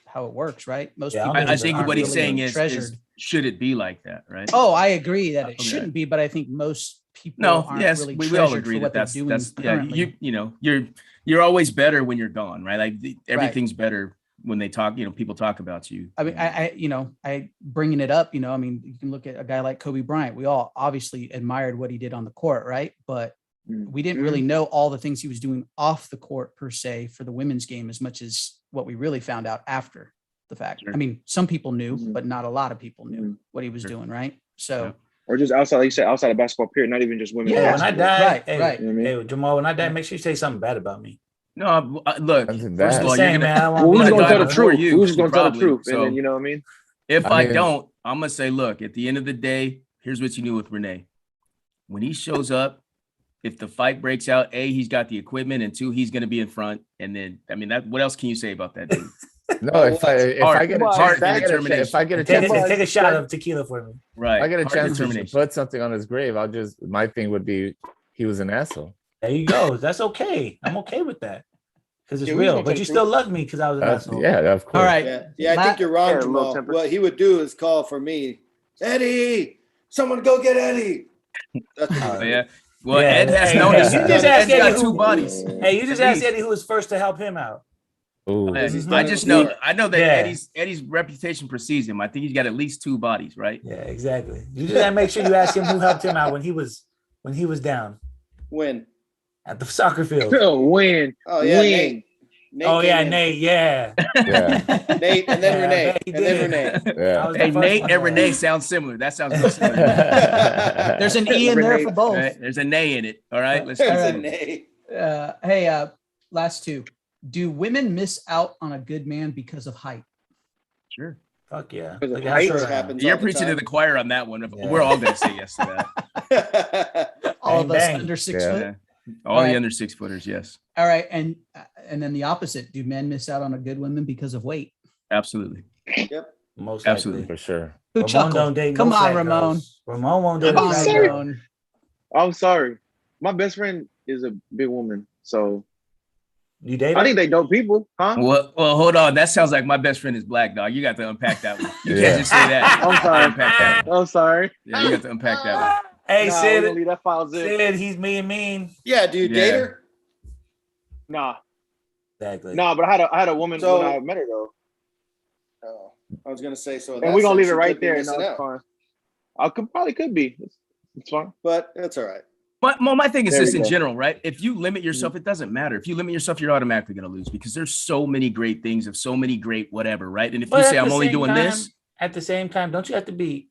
how it works, right? Most Yeah, people. I'm I just- think aren't what he's really saying is treasured. should it be like that, right? Oh, I agree that it Okay. shouldn't be, but I think most people No, aren't yes, really we all treasured agree for what that they're that's doing yeah. currently. You're always better when you're gone, right? Like everything's better when they talk. People talk about you. I mean, I bringing it up. I mean, you can look at a guy like Kobe Bryant. We all obviously admired what he did on the court, right? But we didn't really know all the things he was doing off the court per se for the women's game as much as what we really found out after the fact. Sure. I mean, some people knew, Mhm. but not a lot of people knew Mhm. what he was Sure. doing, right? So Or just outside, like you said, outside of basketball period, not even just women. Yeah, When I die, Right, hey, right. You know what I mean? hey, Jamal, when I die, make sure you say something bad about me. No, look. That's First bad. of all, Just you're saying, gonna. man. I don't Well, want who's to gonna gonna die tell the before truth? you, Who's just gonna tell the probably, truth? so- And then you know what I mean? If I I mean- don't, I'm gonna say, look. At the end of the day, here's what you knew with Renee. When he shows up, if the fight breaks out, A, he's got the equipment, and 2, he's going to be in front. And then, I mean, what else can you say about that dude? No, if I get a Hard chance, determination. if I get a Take, chance, take a shot of tequila for me. Right. if I get a Hard chance to determination. put something on his grave, my thing would be he was an asshole. There you go. That's okay. I'm okay with that because it's Yeah, we real. gonna But take you it. still love me because I was an asshole. Yeah, of course. All right. Yeah, I think you're wrong, Yeah, a little Jamal. temper. What he would do is call for me, Eddie. Someone go get Eddie. That's what he would Oh, do. yeah. Well, Yeah. Ed has Hey, noticed. you Ed's just asked got Eddie 2 who- bodies. Hey, you just At asked least. Eddie who was first to help him out. Ooh. He's I done just it know. before. I know that Yeah. Eddie's reputation precedes him. I think he's got at least 2 bodies, right? Yeah, exactly. You just gotta make sure you ask him who helped him out when he was down When? at the soccer field. Win. Oh yeah, Win. Nate. Nate Oh came yeah, in. Nate. Yeah. Yeah, Nate, and then Yeah, I Renee, bet he and then did. Renee. yeah. I was the Hey, first Nate one and to Renee ask. sound similar. That sounds real similar. There's an E in there for both. Right? There's a nay in it. All right. Let's There's a keep Nate. Hey, last 2. Do women miss out on a good man because of height? Sure. Fuck yeah. Was it Look at how height? short I am. Happens. You're all the preaching to time. the choir on that one. Yeah. We're all going to say yes to that. All of us bang. under 6 Yeah. foot. Yeah. All All the right. under 6-footers, yes, All right, and then the opposite. Do men miss out on a good woman because of weight? absolutely. Most Absolutely. For sure. Who Ramon chuckled? don't date Come no on, fat Ramon. girls. Ramon won't date Come a on, fat sorry. girl. Ramon. I'm sorry. My best friend is a big woman, so You date I her? think they dope people, huh? Well, hold on. That sounds like my best friend is black, dog. You got to unpack that one. You Yeah. can't just say that. I'm sorry. Unpack that one. I'm sorry. Yeah, you got to unpack that one. Hey, Nah, we're gonna Sid. leave that file zip. Sid, he's mean. Yeah, do you date Yeah. her? Nah, Exactly. nah. But I had a woman So- when I met her though, Oh, I was gonna say so. in and that we're gonna leave sense, it you right could be there. No, missing it's out. fine. I could be. It's fine. But that's all right. My thing is There this we in go. general, right? If you limit yourself, it doesn't matter. If you limit yourself, you're automatically going to lose because there's so many great things of so many great whatever, right? And if But you at say the I'm only same doing time- this, At the same time, don't you have to be?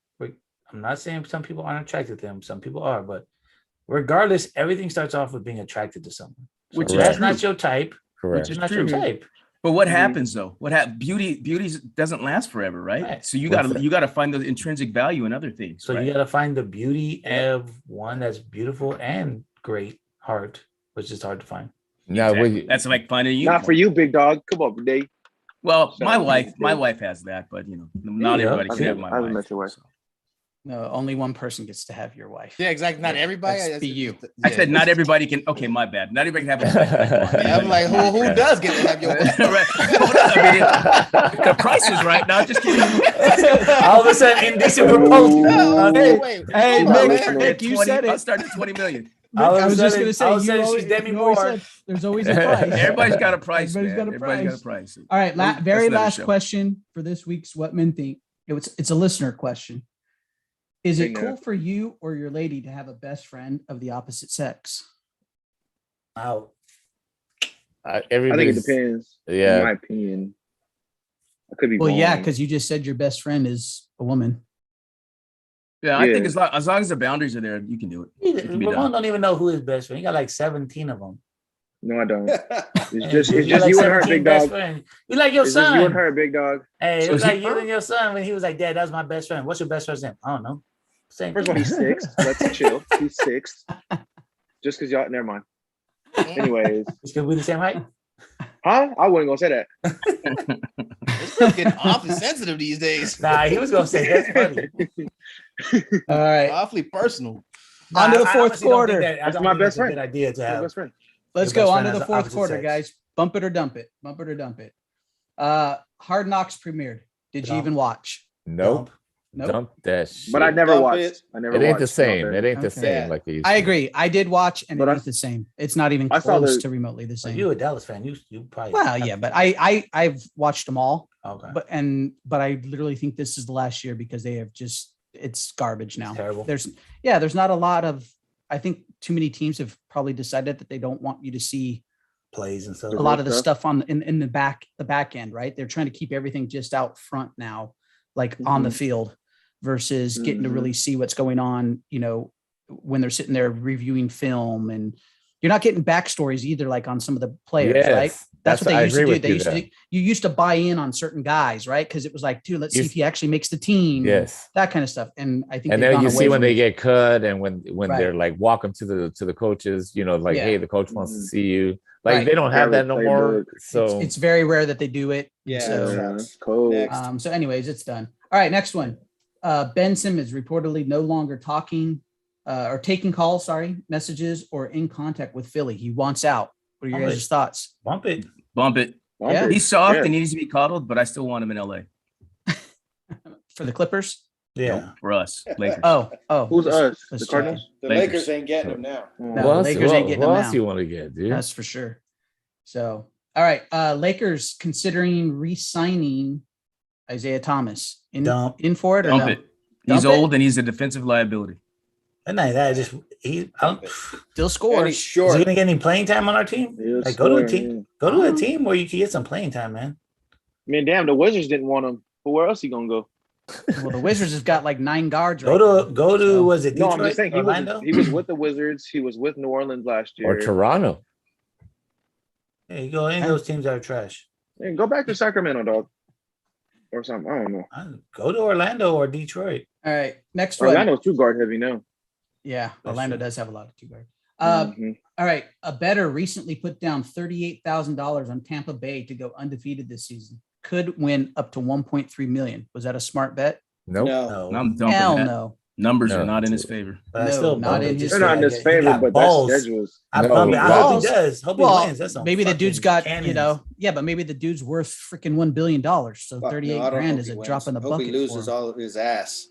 I'm not saying some people aren't attracted to them. Some people are, but regardless, everything starts off with being attracted to someone. So Which if is that's true. not your type. Correct. It's not true. your type. but what Mhm. happens though? Beauty doesn't last forever, right? Right. So you What's got that? to find the intrinsic value in other things. So right? you got to find the beauty of one that's beautiful and great heart, which is hard to find. Now, Exactly. That's like finding you. Not for you, big dog. Come on, Dave. Well, my Sorry. wife has that, but not Yeah, everybody I can have haven't- my I haven't wife. met your wife. so. No, only one person gets to have your wife. Yeah, exactly. Not everybody. That's That's- be you. I yeah. said not everybody can. Okay, my bad. Not everybody can have a wife. Yeah, I'm like, who does get to have your wife? Right. Hold on a minute. The price is right now. Just kidding. All of a sudden, indecent proposal. Oh, Hey, wait. hey, Hold on, Nick, man. Nick, you said I'll it. start at 20 million. All of I a was just sudden- gonna say, all of a you sudden always, she's Demi you always Moore. said there's always a price. Everybody's got a price. Everybody's man. got a Everybody's got a price. price. All right, very another last show. question for this week's What Men Think. It's a listener question. Is it Hey, cool Nick. for you or your lady to have a best friend of the opposite sex? Out. I think it Everybody's depends. In yeah. my opinion, I could be. Well, yeah, wrong. because you just said your best friend is a woman. Yeah, I think Yeah. as long as the boundaries are there, you can do it. It can be Ramon done. don't even know who his best friend. He got like 17 of them. No, I don't. It's And just you it's got just you and her, 17 big best dog. friends. You like your It's just son. you and her, big dog. Hey, it So was is he- like you and your son when he was like, Dad, that's my best friend. What's your best friend's name? I don't know. Same. First of all, he's six. Let's chill. He's six. Just because y'all, never mind. Anyways, It's gonna be the same height. huh? I wasn't gonna say that. This girl's getting awfully sensitive these days. Nah, he was gonna say that's funny. All right, Awfully personal. On to the I fourth honestly don't think quarter. that- I That's don't my think best it's a friend. good idea to My have. best friend. let's your go best on to friend the has fourth opposite quarter, sex. guys. Bump it or dump it. Bump it or dump it. Hard Knocks premiered. Did you Dump. even watch? Nope. Nope. Dump that shit. But I never Dump watched. it. I never. It ain't the watched same. Dump It ain't the Okay. same like it used I to. agree. I did watch, and But it I- ain't the same. It's not even I saw close the- to remotely the So same. you a Dallas fan? You probably. Well, yeah, but I've watched them all, Okay. but I literally think this is the last year because they have just it's garbage now. It's terrible. There's not a lot of. I think too many teams have probably decided that they don't want you to see Plays and stuff. a lot of the stuff. stuff on in the back end, right? They're trying to keep everything just out front now, like on the Mhm. field, versus getting to Mhm. really see what's going on. When they're sitting there reviewing film, and you're not getting backstories either, like on some of the players, Yes. right? That's what they I used to agree do. with They you used to there. you used to buy in on certain guys, right? Because it was like, dude, let's see You- if he actually makes the team. Yes. That kind of stuff. And I think And they've then gone you away see when from they it. get cut and when Right. they're like walking to the coaches, you know, like, Yeah. hey, the coach wants to Mhm. see you. Like Right. they don't have that no more. Playbook. So It's very rare that they do it. Yeah. So, Sucks. Cool. Next. so anyways, it's done. All right, next one. Ben Simmons reportedly no longer talking or taking calls, messages or in contact with Philly. He wants out. What are your Bump guys' it. thoughts? Bump it. Bump it. Yeah. He's soft Yeah. and he needs to be coddled, but I still want him in LA. For the Clippers? Yeah. Nope, for us, Lakers. Oh. Who's us? let's The Cardinals? check. The Lakers. Lakers ain't getting him now. No, who else, Lakers ain't getting who them else now. you want to get, dude? That's for sure. So, all right. Lakers considering re-signing Isaiah Thomas. Dump. In for it or Dump no? it. He's Dump it? old and he's a defensive liability. And not that, just I don't, Still And he's scores. is he short. gonna get any playing time on our team? Yeah, Like go to a scoring, team, yeah. go to a team where you can get some playing time, man. Man, damn, the Wizards didn't want him. But where else he gonna go? Well, the Wizards has got like 9 guards. Go to So- was it No, Detroit, I'm just saying Orlando? he was with the Wizards. He was with New Orleans last year. Or Toronto. Yeah, you go any of those teams that are trash. Hey, go back to Sacramento, dog, or something. I don't know. Go to Orlando or Detroit. All right. Next one. Orlando's too guard heavy now. Yeah. That's Orlando true. does have a lot of 2 guard. Mhm. All right. A bettor recently put down $38,000 on Tampa Bay to go undefeated this season. Could win up to 1.3 million. Was that a smart bet? Nope. No, I'm dumping Hell that. no. Numbers No. are not in his favor. but I No, still not bump in it his just They're not in to his get- he favor, got but balls. that's schedules. I No, bump it. I hope balls. he does. Hope he Well, wins. That's some maybe the fucking dude's got, cannons. yeah, but maybe the dude's worth freaking $1 billion. So Fuck no, 38 I don't grand hope is he a wins. drop in the Hope bucket. he loses for him. all of his ass.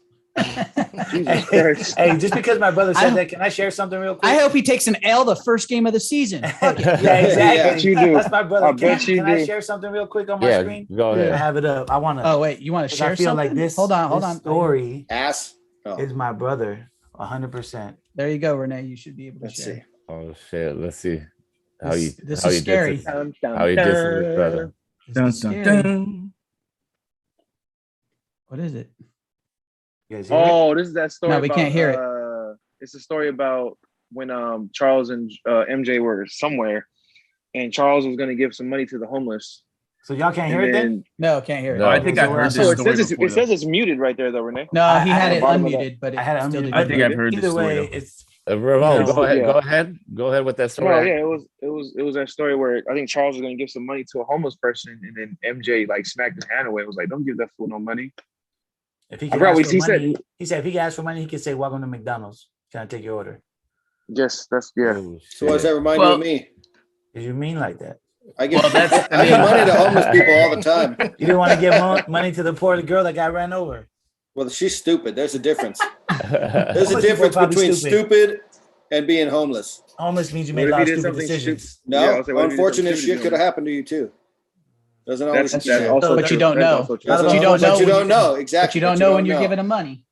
Jesus Christ. Hey, just because my brother I said hope- that, can I share something real quick? I hope he takes an L the first game of the season. Fuck it. Yeah, exactly. Yeah, bet you do. That's my brother. I Can, bet you can I do. share something real quick on my Yeah, screen? go I ahead. have it up. I want to. Oh, wait. You want to share I feel something? like this. Hold on. this story Ass. Oh, is my brother, 100%. There you go, Renee. You should be able to let's share. see. Oh shit. Let's see how This- you this how is you scary. Did how you did his brother. This Dun, is dun, scary. dun. What is it? You guys hear it? Oh, this is that story. No, we can't hear it. It's a story about when Charles and MJ were somewhere, and Charles was going to give some money to the homeless. So y'all can't hear And it then? then, No, can't hear it. No. I think I've heard this so it story says before. it says it's muted right there, though, Renee. No, he I had had it the bottom of unmuted, but it I had it still unmuted. didn't I think work. I've heard this Either story. way, though. it's Ramon, No, go ahead. yeah. Go ahead. Go ahead with that Well, story. yeah, it was that story where I think Charles was going to give some money to a homeless person, and then MJ like smacked his hand away. It was like, "Don't give that fool no money." if he I can forgot ask what for he money, said. he said if he can ask for money, he could say, "Welcome to McDonald's. Can I take your order?" Yes, that's yeah. Oh, So what does that shit. remind Well- you of me? Did you mean like that? I give, Well, that's- I give money to homeless people all the time. You didn't want to give money to the poor girl that got ran over. Well, she's stupid. There's a difference. There's Homeless a people difference are probably between stupid. stupid and being homeless. Homeless means you What made a if lot he of did stupid something decisions. stupid? No, Yeah, I'll say, what if he did something unfortunate stupid shit to could have him? happened to you too. Doesn't always. That's true. also But you true. don't That's know. also true. Not But you all- don't know. But you when don't know exactly. But you don't know when you're giving him money.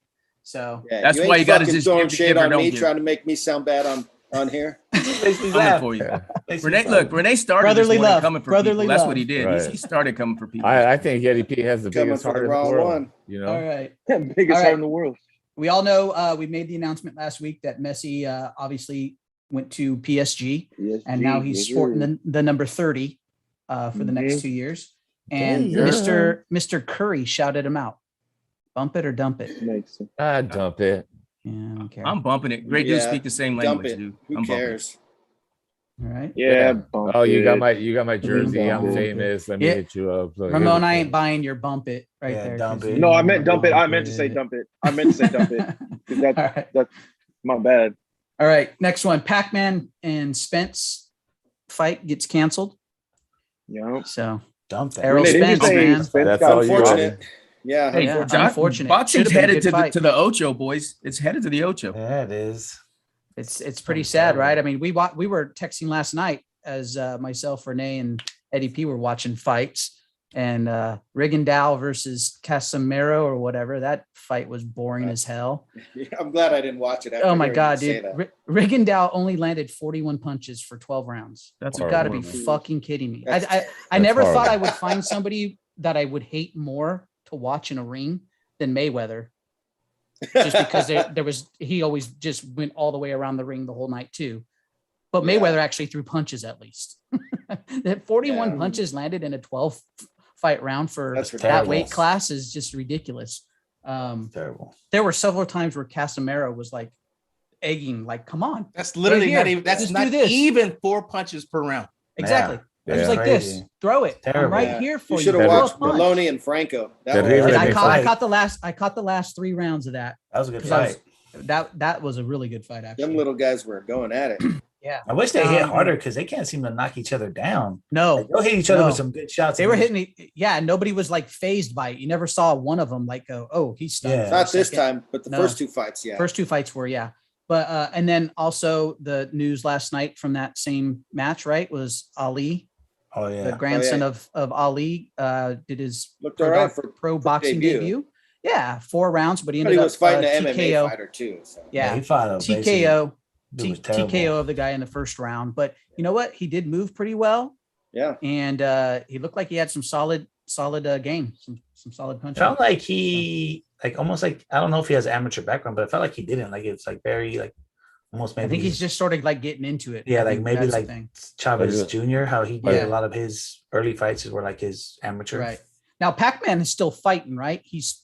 So Yeah, That's ain't why you gotta fucking just throwing give, shit give or on don't me, give. trying to make me sound bad on here. Makes me Coming laugh. for you. Makes me Renee, laugh. look, Renee started Brotherly this morning love. coming for Brotherly people. That's love. what he did. Right. He started coming for people. I think Eddie P has the Coming biggest for the heart in the wrong world. one. You know. all right. Biggest All right. heart in the world. We all know we made the announcement last week that Messi obviously went to PSG, Yes, and now he's sporting the number 30 for the next Mhm. 2 years. And Yeah. Mr. Curry shouted him out. Bump it or dump it. Makes sense. Ah, dump it. Yeah, I don't care. I'm bumping it. Great dudes Yeah, speak the same Dump language, it. dude. Who I'm bumping it. cares? All right. Yeah. Oh, you got my. my jersey. I'm Dump it. famous. Let me Yeah. hit you up. Look, Ramon, here I we ain't go. buying your bump it right Yeah, there. dump 'cause it. you- No, I meant dump it. I meant to say dump it. I meant to say dump it. 'Cause All that, right. my bad. All right. Next one. Pac-Man and Spence fight gets canceled. Yeah. So Dump that. Errol Renee, didn't you Spence, say man. Spence That's got all you robbed? Unfortunate. Yeah. Hey, Yeah, John, unfortunate. boxing's Should've been a headed good to fight. the Ocho, boys. It's headed to the Ocho. Yeah, it is. it's pretty I'm sad, sorry. right? I mean, we were texting last night as myself, Renee, and Eddie P were watching fights, and Rigondeaux versus Casemiro or whatever. That fight was boring as hell. I'm glad I didn't watch it. After Oh my hearing god, you say dude! that. Rigondeaux only landed 41 punches for 12 rounds. That's You got to be horrible. fucking kidding me. That's- I That's never horrible. thought I would find somebody that I would hate more to watch in a ring than Mayweather, just because he always just went all the way around the ring the whole night too. But Yeah. Mayweather actually threw punches at least. That 41 Yeah. punches landed in a 12 fight round for That's that terrible. weight class is just ridiculous. Terrible. There were several times where Casemiro was like egging, like, come on. That's literally here. not even. That's Just not do this. even 4 punches per round. Exactly. Yeah. It was like Crazy. this. Throw it. I'm Terrible. right Yeah. here for You you. should have Better- watched Punch. Maloney and Franco. That Better was even And if I they caught, I fight. caught the last 3 rounds of that. That was a good 'Cause I was- fight. That was a really good fight, them actually. little guys were going at it. Yeah. I wish they hit Um, harder because they can't seem to knock each other down. No, Like, they'll hit each other No. with some good shots. they and were then hitting. Yeah, nobody was like phased by it. You never saw one of them like go, "Oh, he's stunned." Yeah. for a Not this second. time, but the No. first two fights, yeah. First 2 fights were, yeah. But and then also the news last night from that same match, right, was Ali, Oh the yeah. grandson of Ali, did his Looked all right for pro boxing debut. debut. Yeah, 4 rounds, but he but ended he up was fighting an MMA TKO. fighter too. So. Yeah, he fought a TKO. Dude was terrible. TKO of the guy in the first round. But you know what? He did move pretty well, Yeah. and he looked like he had some solid game, some solid punches. Felt like he almost like I don't know if he has amateur background, but it felt like he didn't. Like it's like very like almost maybe I think he's just sort of like getting into it. Yeah, I like think maybe that's the like thing. Chavez Like, Jr. How he did Yeah. a lot of his early fights were like his amateur. Right. Now Pac-Man is still fighting, right? He's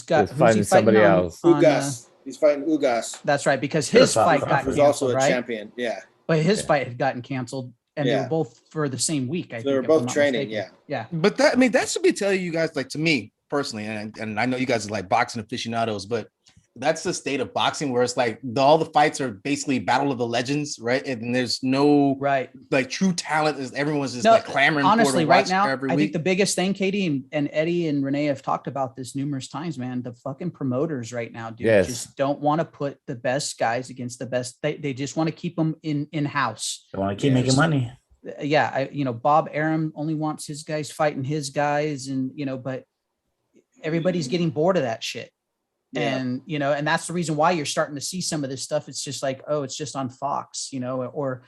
got He's who's fighting he somebody on- else. on, Ugas. He's fighting Ugas, that's right, because Should've his fought fight Crawford. got who's canceled, also a right? champion. Yeah. But his Yeah. fight had gotten canceled, and they Yeah. were both for the same week. I So they were think, if I'm both not training. mistaken. Yeah. Yeah. But that should be telling you guys, like, to me personally, and I know you guys are like boxing aficionados, but that's the state of boxing where it's like all the fights are basically battle of the legends, right? And there's no Right. like true talent. Is everyone's just No, like clamoring for honestly, to right watch now, every I week. think the biggest thing, Katie and Eddie and Renee have talked about this numerous times, man. The fucking promoters right now, dude, Yes. just don't want to put the best guys against the best. They just want to keep them in house. They want to keep Yes. making money. Yeah, Bob Arum only wants his guys fighting his guys, and but everybody's getting bored of that shit. Yeah. And and that's the reason why you're starting to see some of this stuff. It's just like, oh, it's just on Fox, or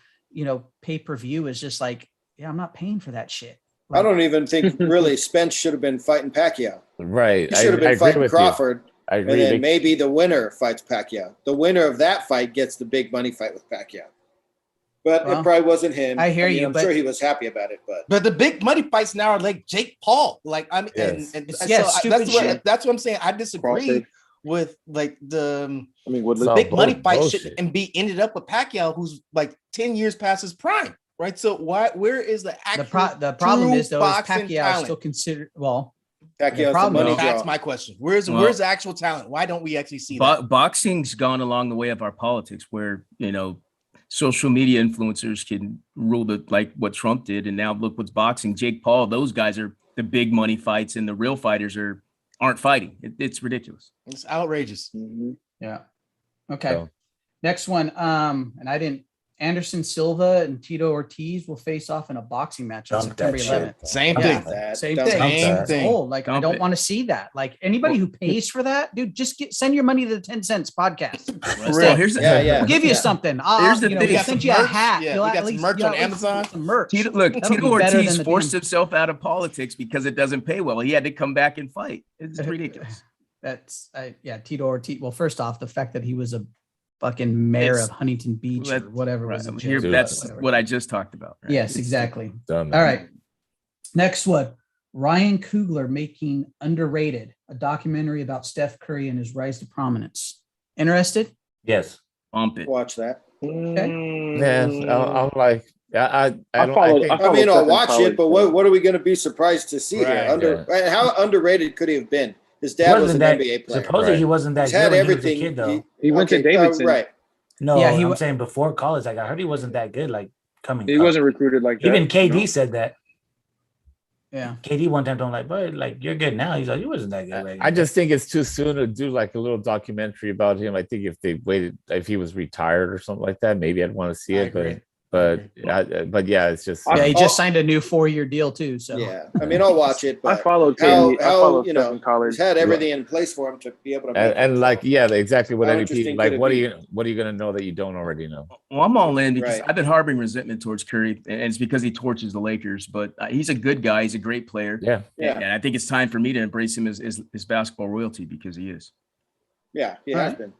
pay-per-view is just like, yeah, I'm not paying for that shit. I don't even think really Spence should have been fighting Pacquiao. Right. He should have been agree fighting with Crawford. you. I And agree. then maybe the winner fights Pacquiao. The winner of that fight gets the big money fight with Pacquiao. But Well, it probably wasn't him. I hear you, I'm but- sure he was happy about it. But But the big money fights now are like Jake Paul. Like I'm Yes. and It's- yeah, stupid that's what shit. that's what I'm saying. I disagree Crawford. with like the I mean, Woodley. So- big bull- money fight bullshit. should and be ended up with Pacquiao, who's like 10 years past his prime, right? So where is the actual The problem true is though, is boxing Pacquiao talent? still considered well. Pacquiao's problem the money is- draw. That's my question. Where's Well- where's the actual talent? Why don't we actually see that? Boxing's gone along the way of our politics, where social media influencers can rule like what Trump did, and now look what's boxing. Jake Paul, those guys are the big money fights, and the real fighters aren't fighting. It's ridiculous. It's outrageous. Mhm. Yeah. Okay. So- Next one. And I didn't. Anderson Silva and Tito Ortiz will face off in a boxing match on Dump September that 11th. shit. Same Yeah. thing. That, Same dump thing. that. Same that. thing. Oh, like I Dump don't it. want to see that. Like anybody who pays for that, dude, just send your money to the 10 cents podcast. Well, here's Yeah, yeah. We'll give you Yeah. something. Here's the thing. We'll We got send some you a merch. hat. Yeah, You'll we at got some least- merch you'll on at least Amazon. get some merch. Tito That'll Tito be better Ortiz than the forced damn- himself out of politics because it doesn't pay well. He had to come back and fight. It's ridiculous. That's Tito Ortiz. Well, first off, the fact that he was a fucking mayor It's- of Huntington Beach or whatever was a Here, joke. that's Whatever. what I just talked about. right? Yes, exactly. Dumb. All right. Next one. Ryan Coogler making Underrated, a documentary about Steph Curry and his rise to prominence. Interested? Yes. Bump it. Watch that. Yeah, I'm like, I don't. follow- think, I I follow mean, I'll Steph in watch college, it, but so- what are we going to be surprised to see Right, here? How underrated could he have been? His dad was an that, NBA player. supposedly he wasn't that He's good had when everything. he was a kid, though. He went to Okay, Davidson. right. No, Yeah, I'm wa- saying before college. Like I heard he wasn't that good. Like coming, He up. wasn't recruited like that. Even KD no. said that. Yeah. KD one time told him like, "But like you're good now." He's like, "You wasn't that good." Like, I just think it's too soon to do like a little documentary about him. I think if they waited, if he was retired or something like that, maybe I'd want to see I it. agree. But yeah, it's just Yeah, he I'll- just signed a new 4-year deal too. So Yeah. I mean, I'll watch it, I but followed how- KD. I how, followed you Steph know, in college. he's had everything in place for him to be able to make and it. like yeah, exactly what How any interesting people could like. it What are be? you gonna know that you don't already know? Well, I'm all in because Right. I've been harboring resentment towards Curry, and it's because he torches the Lakers. But he's a good guy. He's a great player. Yeah, Yeah. And I think it's time for me to embrace him as basketball royalty because he is. Yeah, he All has right. been.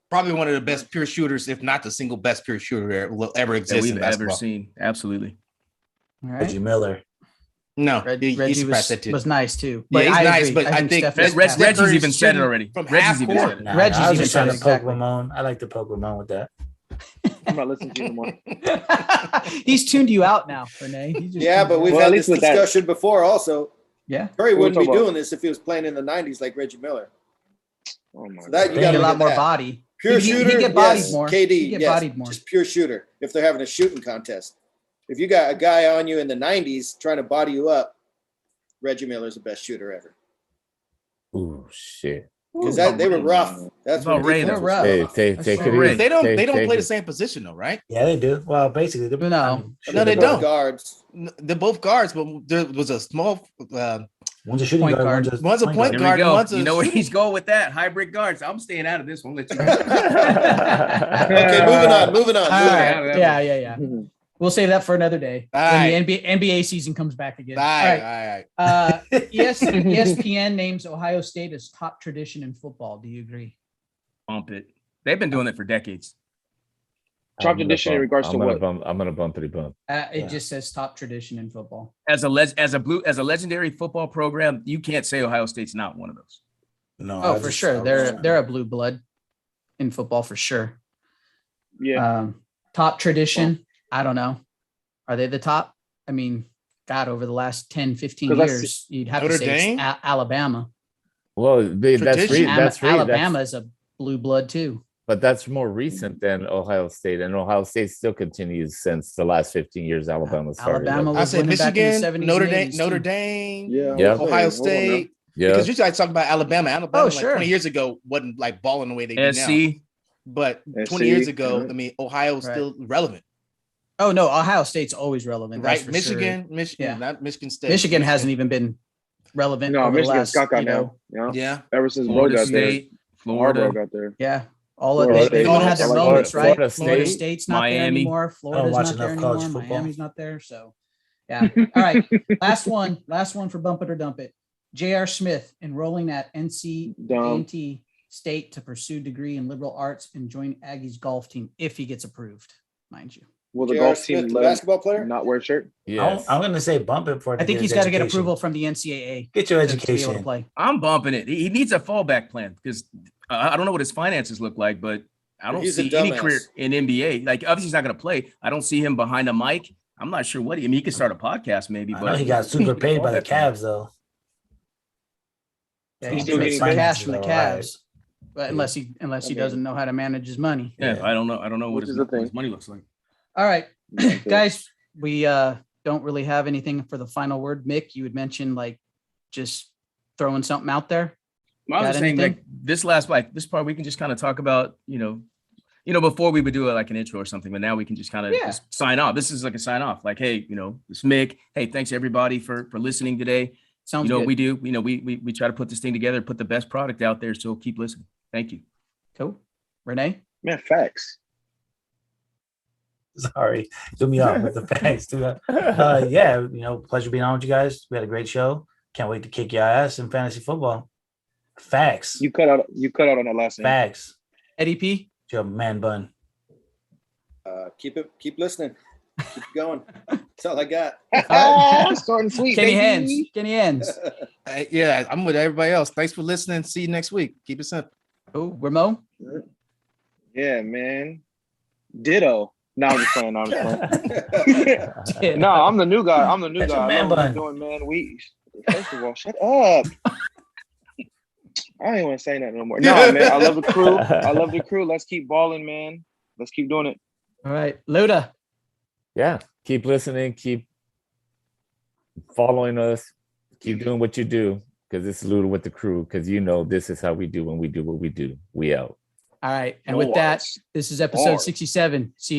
Probably one of the best pure shooters, if not the single best pure shooter will ever That exist in we've ever basketball. seen. Absolutely. All Reggie right. Miller. No, Reggie he surpassed was, that too. was nice too. Yeah, he's I nice, agree. but I think Steph is Reg- past Reggie's Curry's even said it shooting already. from Reggie's half even court. said it. Nah, Reggie's I was even just trying said to poke exactly. Ramon. I like to poke Ramon with that. I'm not listening to you anymore. He's tuned you out now, Renee. He just Yeah, tuned but you we've out. Well, at had least this with that- discussion before also. Yeah. Curry What we wouldn't be talking about? doing this if he was playing in the 90s like Reggie Miller. Oh my So that God. you He got get to a look lot at more that. body. Pure He shooter, get bodied yes. more. KD, He get yes. bodied more. Just pure shooter. If they're having a shooting contest, if you got a guy on you in the 90s trying to body you up, Reggie Miller's the best shooter ever. Ooh, shit. Because they were rough. That's About when Ray, defense though. was Hey, rough. take That's it true. easy. They don't Take play the it- same position though, right? Yeah, they do. Well, basically, No. No, they Both don't. guards. They're both guards, but there was a small. One's a shooting Point guard. guard. One's a One's a point There we guard. go. One's a You know where shooting- he's going with that hybrid guards. I'm staying out of this one. Let you. Okay, moving on. All right. Yeah. We'll save that for another day All when the NBA season comes back again. All right. ESPN names Ohio State as top tradition in football. Do you agree? Bump it. They've been doing it for decades. Top I'm gonna tradition in bump- regards to I'm gonna what? bump- I'm gonna bumpity bump. It Yeah. just says top tradition in football. As a legendary football program, you can't say Ohio State's not one of those. No, Oh, for sure. They're a blue blood in football for sure. Yeah. Top tradition. I don't know. Are they the top? I mean, God, over the last 10, 15 'Cause I years, you'd have Notre to say it's Dame? Alabama. Well, Tradition. Alabama is a blue blood too. but that's more recent than Ohio State, and Ohio State still continues since the last 15 years. Alabama's started. Alabama I was said winning back in the Michigan, 70s Notre and Dame, 80s, Notre too. Dame, Yeah. Yeah. Ohio State. Yeah, Because usually I talk about Alabama. Alabama, Oh, like sure. 20 years ago, wasn't like balling the way they do now. SC. But SC, 20 years ago, yeah. I mean, Ohio's Right. still relevant, Oh no, Ohio State's always relevant. That's right? for Michigan, sure. Michigan, Yeah. not Michigan State. Michigan hasn't even been relevant. No, over the Michigan's last, caca you now. know, Yeah. Yeah. Ever since Bro Florida got there. State, Florida. Marlboro got there. Yeah, Florida they've all State. had their I like moments, Florida- right? Florida Florida State, State's not there Miami. anymore. Florida's watch not there enough college anymore. football. Miami's not there. So, yeah. All right. Last one for Bump It or Dump It. J.R. Smith enrolling at NC State to pursue degree in liberal arts and join Aggie's golf team if he gets approved, mind you. Will the J.R. golf Smith, team the let him basketball player? not wear a shirt? yes. I'm going to say bump it for it. I think he's got to get approval from the NCAA Get your to be able to education. play. I'm bumping it. He needs a fallback plan because I don't know what his finances look like, but I don't He's a see any dumbass. career in NBA. Like obviously he's not going to play. I don't see him behind a mic. I'm not sure what I mean. He could start a podcast maybe, I but know he got super paid by the Fallback plan. Cavs, though. Yeah, He's he still did make getting some paid. cash from the All right. Cavs, but unless he Okay. doesn't know how to manage his money. Yeah, I don't know. I don't know what Which his, is the what his thing. money looks like. All right, That's it. guys, we don't really have anything for the final word. Mick, you had mentioned like just throwing something out there. I was Got just saying, anything? like this part, we can just kind of talk about, before we would do like an intro or something, but now we can just kind of Yeah. just sign off. This is like a sign off. Like, hey, it's Mick. Hey, thanks everybody for listening today. Sounds What good. we do, we try to put this thing together, put the best product out there. So keep listening. Thank you. Cool. Renee? Man, facts. Sorry, threw me off with the facts. Pleasure being on with you guys. We had a great show. Can't wait to kick your ass in fantasy football. Facts. You cut out on that last name. Facts. Eddie P? Your man bun. Keep listening. Keep it going. That's all I got. Starting sweet. Kenny baby. Hands. Kenny Hands. Yeah, I'm with everybody else. Thanks for listening. See you next week. Keep it simple. Oh, Ramon? Yeah, man. Ditto. No, I'm just playing. No, I'm just playing. No, I'm the new guy. I'm the new That's guy. your I man love what I'm bun. doing, man. First of all, shut up. I don't even want to say that no more. No, man. I love the crew. Let's keep balling, man. Let's keep doing it. All right. Luda. Yeah, keep listening, keep following us, keep doing what you do, because it's Luda with the crew, because this is how we do when we do what we do. We out. All right. And No with that, worries. this is episode Bars. 67. See